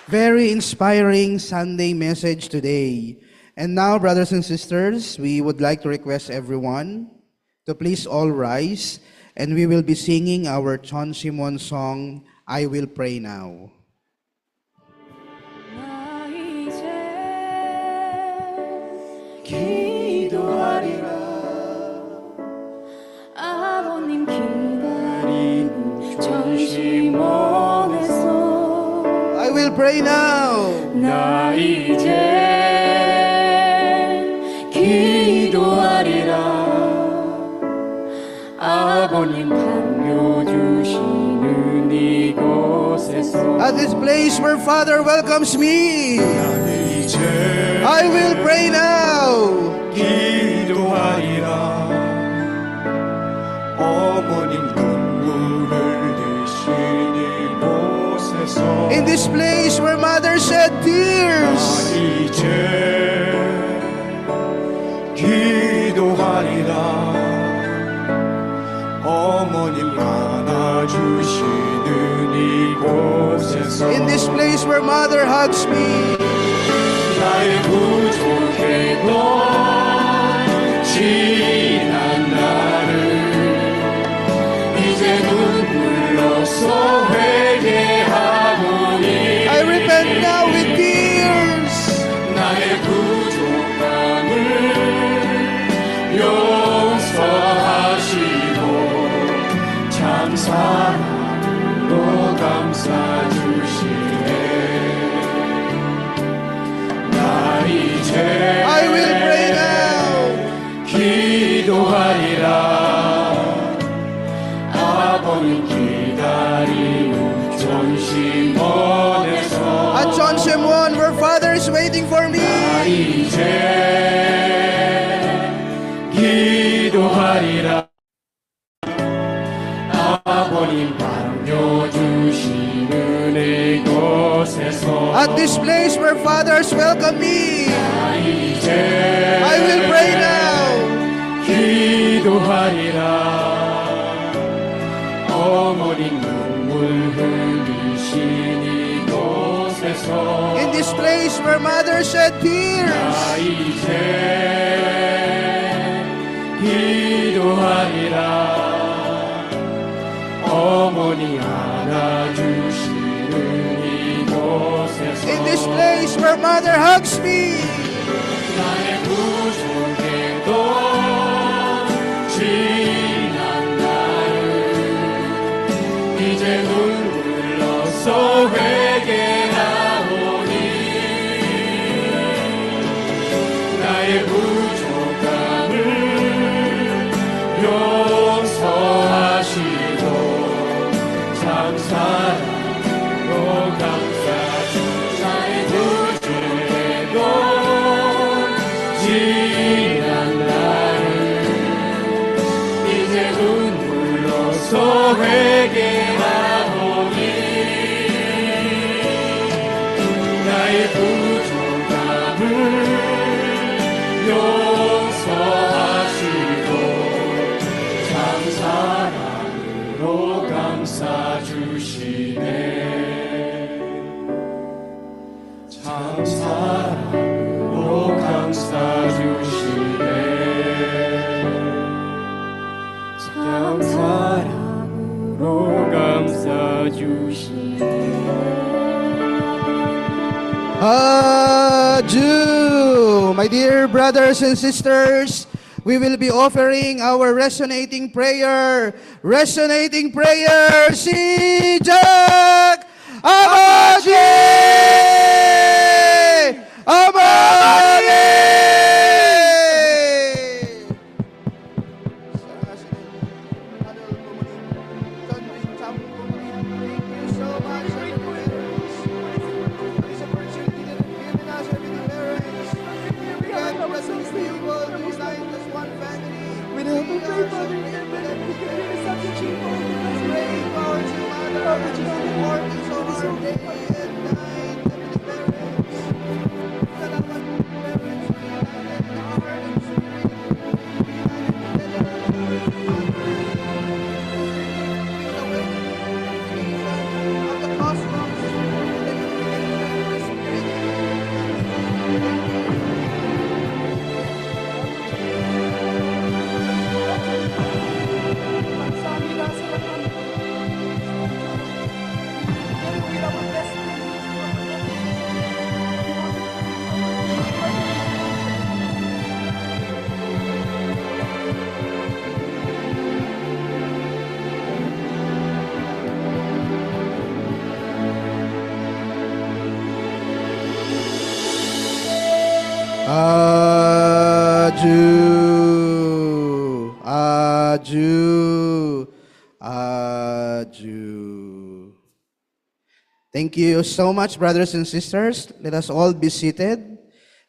[SPEAKER 2] very inspiring Sunday message today. And now, brothers and sisters, we would like to request everyone to please all rise, and we will be singing our Chon Simon song, I Will Pray Now.
[SPEAKER 3] 아버님 기다리는 전심원에서
[SPEAKER 2] I will pray now.
[SPEAKER 3] 나 이제 기도하리라. 아버님 강요 주시는 이곳에서
[SPEAKER 2] At this place where Father welcomes me, I will pray now.
[SPEAKER 4] 기도하리라. 어머님 눈물 흘리신 이곳에서
[SPEAKER 2] In this place where Mother shed tears,
[SPEAKER 4] 이제 기도하리라. 어머님 안아주시는 이곳에서
[SPEAKER 2] in this place where Mother hugs me,
[SPEAKER 4] 나의 부족했던 지난 날을 이제 눈물로써 회개하노니
[SPEAKER 2] I repent now with tears.
[SPEAKER 4] 나의 부족함을 용서하시고 참 사랑으로 감싸주시네. 이제
[SPEAKER 2] I will pray now.
[SPEAKER 4] 기도하리라. 아버님 기다리는 전심원에서
[SPEAKER 2] At John Shimon, where Father is waiting for me,
[SPEAKER 4] 이제 기도하리라. 아버님 강요 주시는 이곳에서
[SPEAKER 2] at this place where Fathers welcome me,
[SPEAKER 4] 이제
[SPEAKER 2] I will pray now.
[SPEAKER 4] 기도하리라. 어머님 눈물 흘리신 이곳에서
[SPEAKER 2] In this place where Mother shed tears,
[SPEAKER 4] 이제 기도하리라. 어머니 안아주시는 이곳에서
[SPEAKER 2] in this place where Mother hugs me,
[SPEAKER 4] 나의 부족에 지난 날을 이제 눈물로써 회개하오니 나의 부족함을 용서하시고 참 사랑으로 감싸주 나의 부족해도 지난 날을 이제 눈물로써 회개하오니 나의 부족함을 용서하시고 참 사랑으로 감싸주시네 참 사랑으로 감싸주시네 참 사랑으로 감싸주시네
[SPEAKER 2] Adieu! My dear brothers and sisters, we will be offering our resonating prayer. Resonating prayer, Sijak Amaji! Amaji! Aju, aju, aju. Thank you so much, brothers and sisters. Let us all be seated.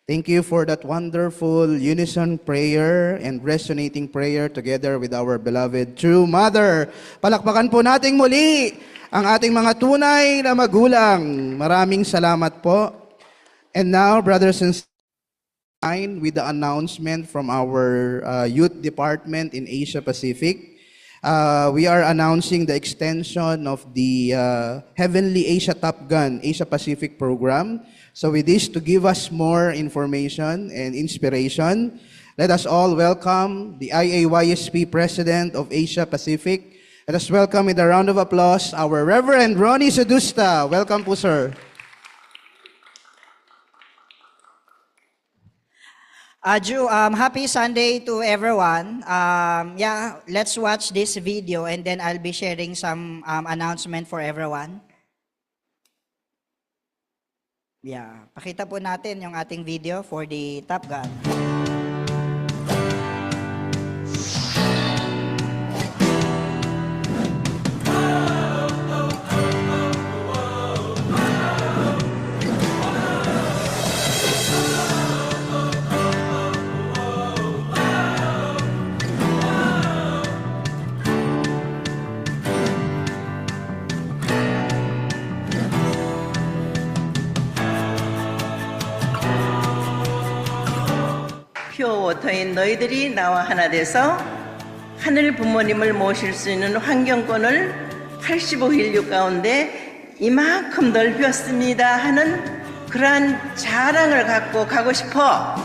[SPEAKER 2] Thank you for that wonderful unison prayer and resonating prayer together with our beloved true mother. Palakpakan po nating muli ang ating mga tunay na magulang. Maraming salamat po. And now, brothers and sisters, with the announcement from our youth department in Asia Pacific. We are announcing the extension of the Heavenly Asia Top Gun Asia Pacific program. So with this, to give us more information and inspiration, let us all welcome the IAYSP President of Asia Pacific. Let us welcome with a round of applause our Reverend Ronnie Sedusta. Welcome po, sir.
[SPEAKER 5] Aju, happy Sunday to everyone. Yeah, let's watch this video and then I'll be sharing some announcement for everyone. Yeah, pakita po natin yung ating video for the Top Gun.
[SPEAKER 6] 퓨어워터인 너희들이 나와 하나 돼서 하늘 부모님을 모실 수 있는 환경권을 85인류 가운데 이만큼 넓혔습니다 하는 그러한 자랑을 갖고 가고 싶어.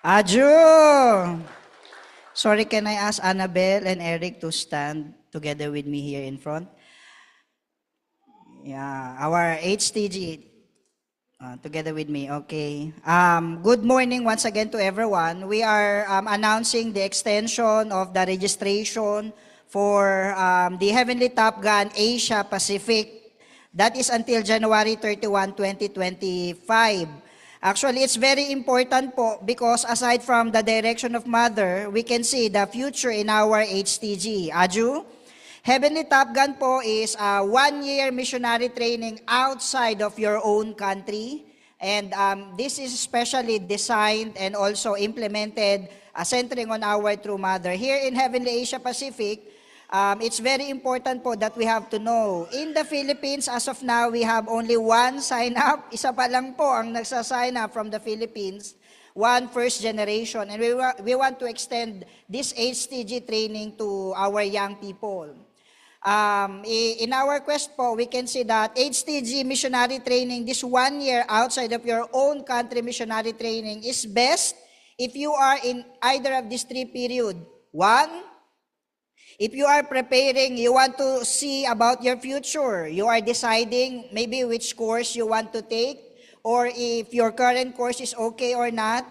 [SPEAKER 5] Aju! Sorry, can I ask Annabelle and Eric to stand together with me here in front? Yeah, our HTG. Together with me, okay. Good morning once again to everyone. We are announcing the extension of the registration for the Heavenly Top Gun Asia Pacific. That is until January 31, 2025. Actually, it's very important po because aside from the direction of Mother, we can see the future in our HTG. Aju? Heavenly Top Gun po is a one-year missionary training outside of your own country. And this is specially designed and also implemented centering on our true mother. Here in Heavenly Asia Pacific, it's very important po that we have to know. In the Philippines, as of now, we have only one sign-up. Isa pa lang po ang nagsa-sign up from the Philippines. One first generation. And we want to extend this HTG training to our young people. In our quest po, we can see that HTG missionary training, this 1 year outside of your own country missionary training is best if you are in either of these three periods. One, if you are preparing, you want to see about your future, you are deciding maybe which course you want to take, or if your current course is okay or not,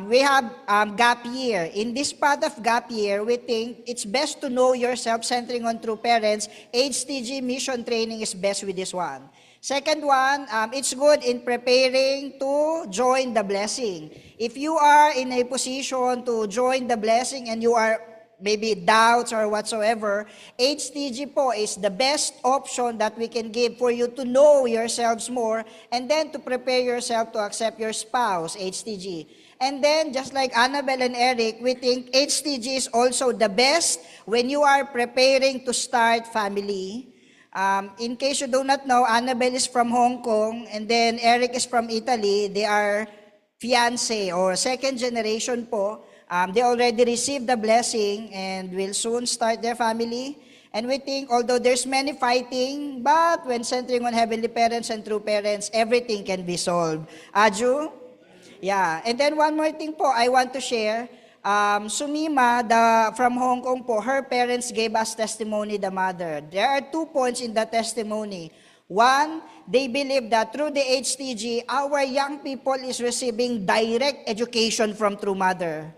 [SPEAKER 5] we have gap year. In this part of gap year, we think it's best to know yourself, centering on true parents. HTG mission training is best with this one. Second one, it's good in preparing to join the blessing. If you are in a position to join the blessing and you are maybe doubts or whatsoever, HTG po is the best option that we can give for you to know yourselves more and then to prepare yourself to accept your spouse, HTG. And then, just like Annabelle and Eric, we think HTG is also the best when you are preparing to start family. In case you do not know, Annabelle is from Hong Kong and then Eric is from Italy. They are fiancé or second generation po. They already received the blessing and will soon start their family. And we think, although there's many fighting, but when centering on heavenly parents and true parents, everything can be solved. Aju? Yeah. And then one more thing po I want to share. Sumima, from Hong Kong po, her parents gave us testimony, the mother. There are 2 points in the testimony. One, they believe that through the HTG, our young people is receiving direct education from true mother.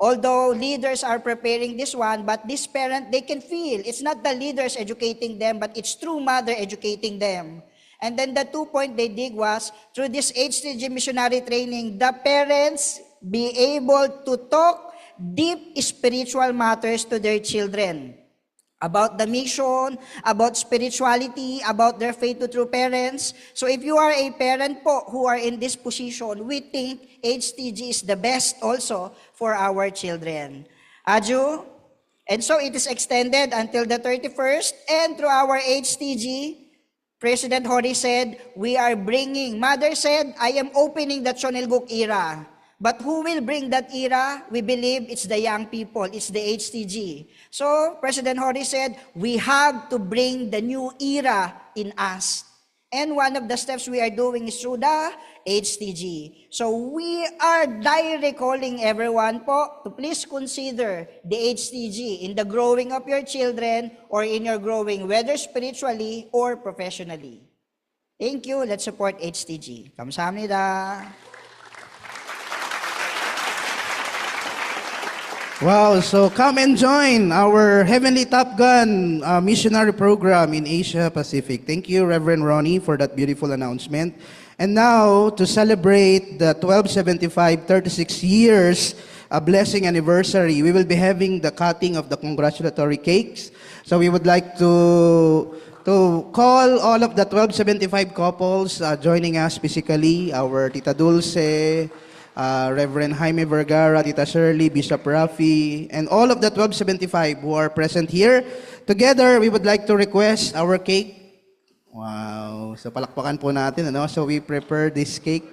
[SPEAKER 5] Although leaders are preparing this one, but this parent, they can feel it's not the leaders educating them, but it's true mother educating them. And then the 2 point they dig was, through this HTG missionary training, the parents be able to talk deep spiritual matters to their children. About the mission, about spirituality, about their faith to true parents. So if you are a parent po who are in this position, we think HTG is the best also for our children. Aju? And so it is extended until the 31st, and through our HTG, President Hori said, we are bringing, Mother said, I am opening the Chonilguk era. But who will bring that era? We believe it's the young people, it's the HTG. So President Hori said, we have to bring the new era in us. And one of the steps we are doing is through the HTG. So we are directly calling everyone po to please consider the HTG in the growing of your children or in your growing, whether spiritually or professionally. Thank you. Let's support HTG. 감사합니다.
[SPEAKER 2] Wow, so come and join our Heavenly Top Gun missionary program in Asia Pacific. Thank you, Reverend Ronnie, for that beautiful announcement. And now, to celebrate the 1275 36 years blessing anniversary, we will be having the cutting of the congratulatory cakes. So we would like to call all of the 1275 couples joining us physically, our Tita Dulce, Reverend Jaime Vergara, Tita Shirley, Bishop Rafi, and all of the 1275 who are present here. Together, we would like to request our cake. Wow. So palakpakan po natin, ano? So we prepared this cake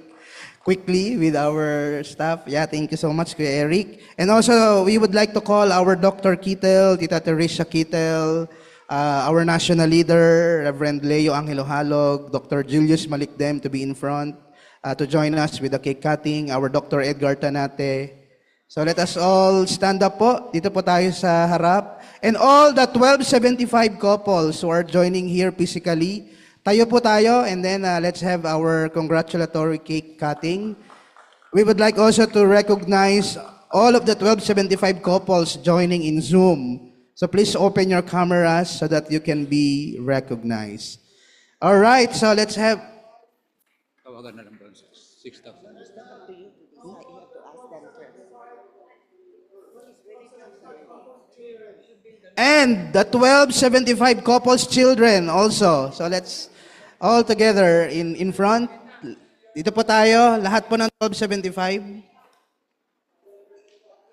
[SPEAKER 2] quickly with our staff. Yeah, thank you so much, Kuya Eric. And also, we would like to call our Dr. Kittel, Tita Teresa Kittel, our national leader, Reverend Leo Angelo Halog, Dr. Julius Malikdem to be in front. to join us with the cake cutting, our Dr. Edgar Tanate. So let us all stand up po. Dito po tayo sa harap. And all the 1275 couples who are joining here physically, tayo po tayo, and then let's have our congratulatory cake cutting. We would like also to recognize all of the 1275 couples joining in Zoom. So please open your cameras so that you can be recognized. All right, so let's have... And the 1275 couples children also. So let's all together in front. Dito po tayo, lahat po ng 1275.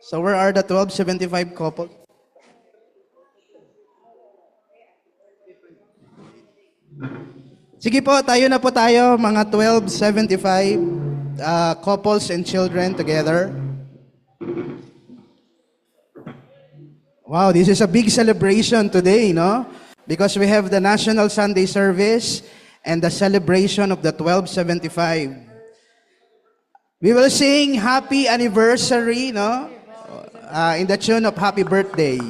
[SPEAKER 2] So where are the 1275 couples? Sige po, tayo na po tayo, mga 1275 couples and children together. Wow, this is a big celebration today, no? Because we have the National Sunday Service and the celebration of the 1275. We will sing happy anniversary, no? In the tune of happy birthday.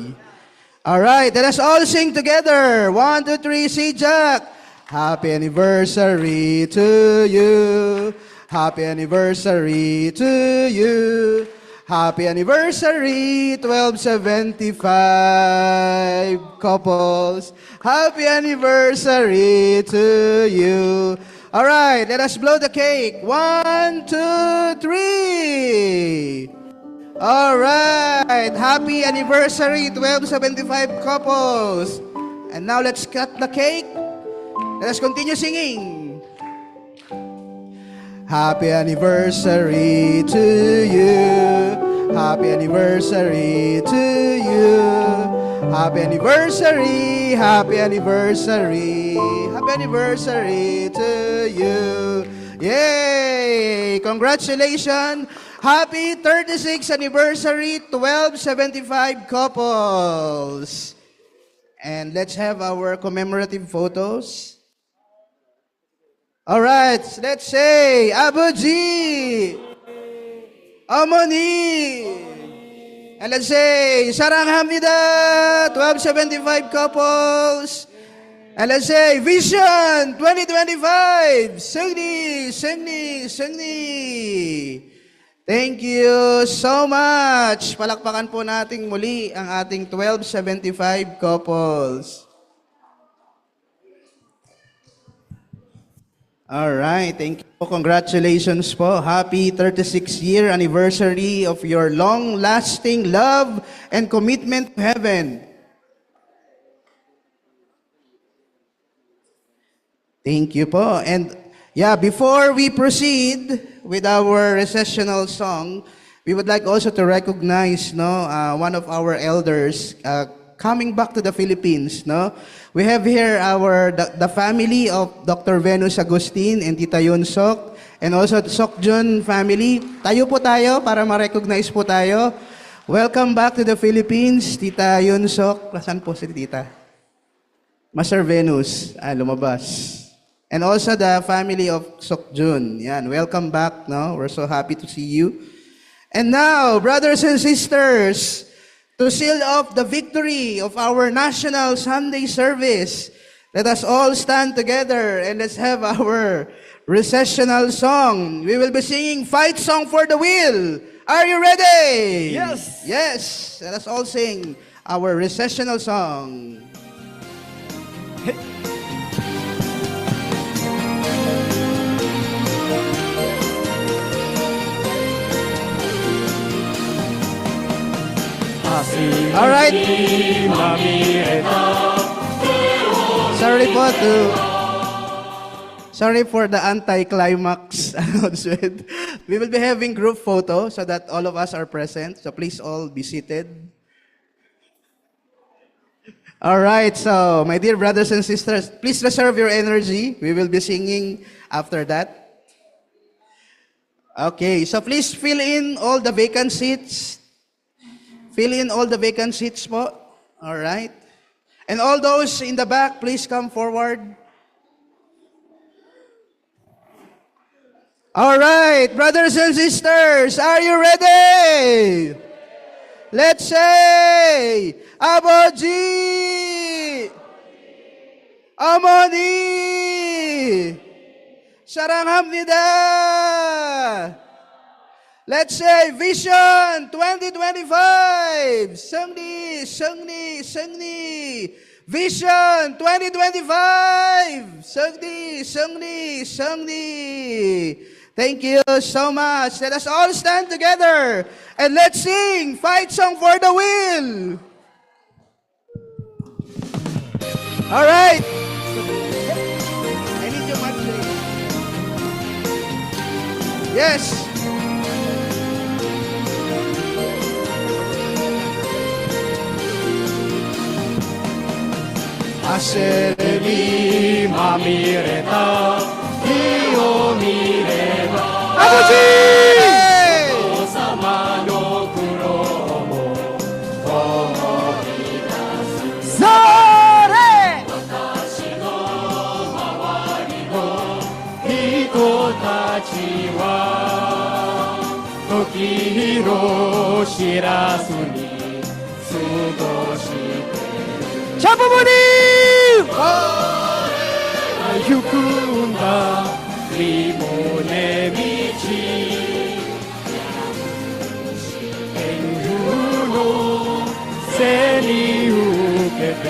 [SPEAKER 2] All right, let us all sing together. 1, 2, 3, say Jack. Happy anniversary to you. Happy anniversary to you. Happy anniversary, 1275 couples. Happy anniversary to you. All right, let us blow the cake. 1, 2, 3. All right, happy anniversary, 1275 couples. And now let's cut the cake. Let us continue singing. Happy anniversary to you. Happy anniversary to you. Happy anniversary, happy anniversary. Happy anniversary to you. Yay! Congratulations. Happy 36th anniversary 1275 couples. And let's have our commemorative photos. All right, let's say Abuji, Amoni, and let's say Sarang Hamida, 1275 couples, and let's say Vision 2025, Sengni, Sengni, Sengni. Thank you so much. Palakpakan po nating muli ang ating 1275 couples. All right, thank you. Congratulations po. Happy 36th year anniversary of your long-lasting love and commitment to heaven. Thank you po. And yeah, before we proceed with our recessional song, we would like also to recognize one of our elders coming back to the Philippines, no? We have here the family of Dr. Venus Agustin and Tita Yun Sok, and also the Sok Jun family. Tayo po tayo para ma-recognize po tayo. Welcome back to the Philippines, Tita Yun Sok. Saan po si Tita? Master Venus, lumabas. And also the family of Sok Jun. Yan, welcome back, no? We're so happy to see you. And now, brothers and sisters, to seal off the victory of our national Sunday service, let us all stand together and let's have our recessional song. We will be singing Fight Song for the Will. Are you ready?
[SPEAKER 1] Yes.
[SPEAKER 2] Yes. Let us all sing our recessional song. All right. Sorry for the anti-climax announcement. We will be having group photo so that all of us are present. So please all be seated. All right. So my dear brothers and sisters, please reserve your energy. We will be singing after that. Okay. So please fill in all the vacant seats. Fill in all the vacant seats po. All right. And all those in the back, please come forward. All right, brothers and sisters, are you ready? Let's say, Aboji, Amoni, Saranghamnida. Let's say, Vision 2025. Sengni, Sengni, Sengni. Vision 2025. Sengni, Sengni, Sengni. Thank you so much. Let us all stand together and let's sing Fight Song for the Will. All right. I need your mic, please. Yes.
[SPEAKER 3] 아셀이 마미레다 기요미레다
[SPEAKER 2] 아버지!
[SPEAKER 3] 오사마노 구로모
[SPEAKER 2] 서래!
[SPEAKER 3] 히토타치와 토키히로 시라스니 수고시테
[SPEAKER 2] 자부모님!
[SPEAKER 3] 유쿠다 리모네 미치 엔후노 세니우케테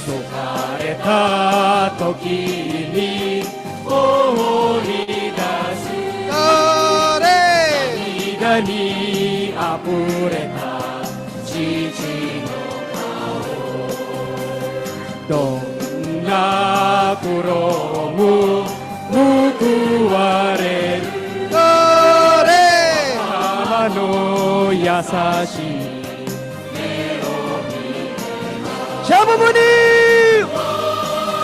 [SPEAKER 3] 소카레타 토키니 오리다스
[SPEAKER 2] 서래!
[SPEAKER 3] 이가니 아프레타 지지노どんな苦労も報われる
[SPEAKER 2] 서래!
[SPEAKER 3] 母の優しい
[SPEAKER 2] 자부모님!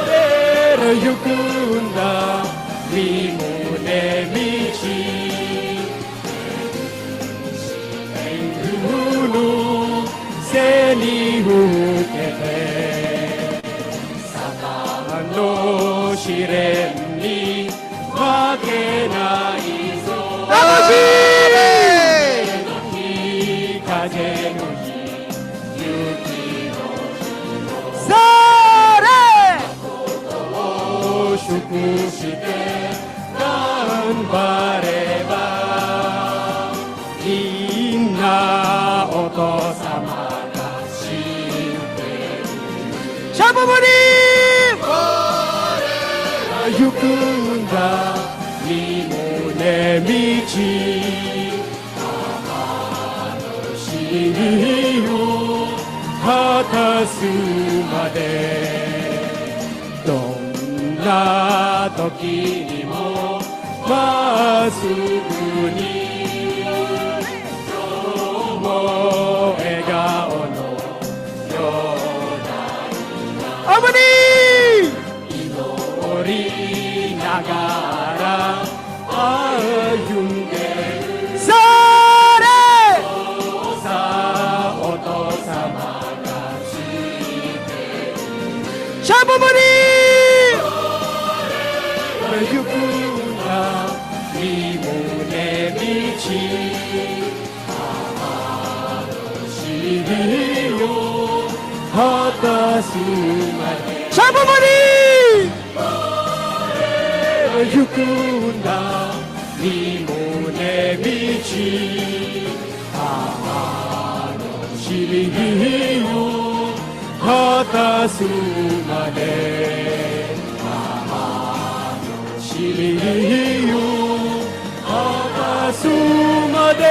[SPEAKER 3] れるゆくんだ身胸道天空の背に受けての試練に負けないぞ
[SPEAKER 2] 아버지!
[SPEAKER 3] 日風の日雪の
[SPEAKER 2] 서래!
[SPEAKER 3] を祝して頑張ればみんなお父様が知ってる
[SPEAKER 2] 자부모님!
[SPEAKER 3] 行くんだ身胸道母の尻を果たすまでどんな時にもまっすぐに今日も笑顔のような
[SPEAKER 2] 어머니!
[SPEAKER 3] 祈りながら歩んでる
[SPEAKER 2] 서래!
[SPEAKER 3] さお父様がついて
[SPEAKER 2] 자부모님!
[SPEAKER 3] 行くんだ身胸道母の尻を果たすまで
[SPEAKER 2] 자부모님!
[SPEAKER 3] 行くんだ身胸道母の尻を果たすまで母の尻を果たすまで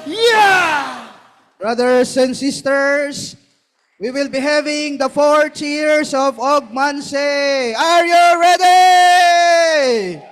[SPEAKER 2] Yeah! Brothers and sisters, we will be having the 4 cheers of Ogmanse. Are you ready?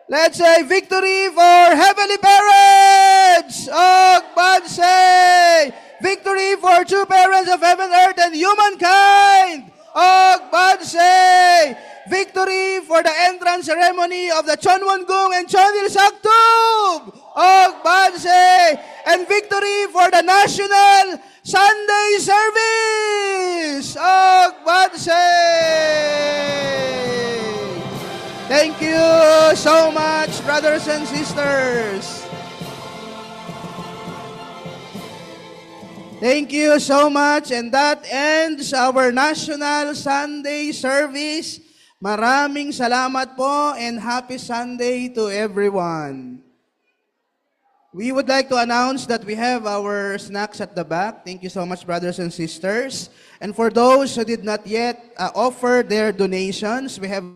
[SPEAKER 2] Let's say victory for heavenly parents! Ogmanse! Victory for true parents of heaven, earth, and humankind! Ogmanse! Victory for the entrance ceremony of the Chonwon-gung and Chonil Saktub of Banse. And victory for the National Sunday Service of Banse. Thank you so much, brothers and sisters. Thank you so much, and that ends our National Sunday Service. Maraming salamat po, and happy Sunday to everyone. We would like to announce that we have our snacks at the back. Thank you so much, brothers and sisters. And for those who did not yet offer their donations, we have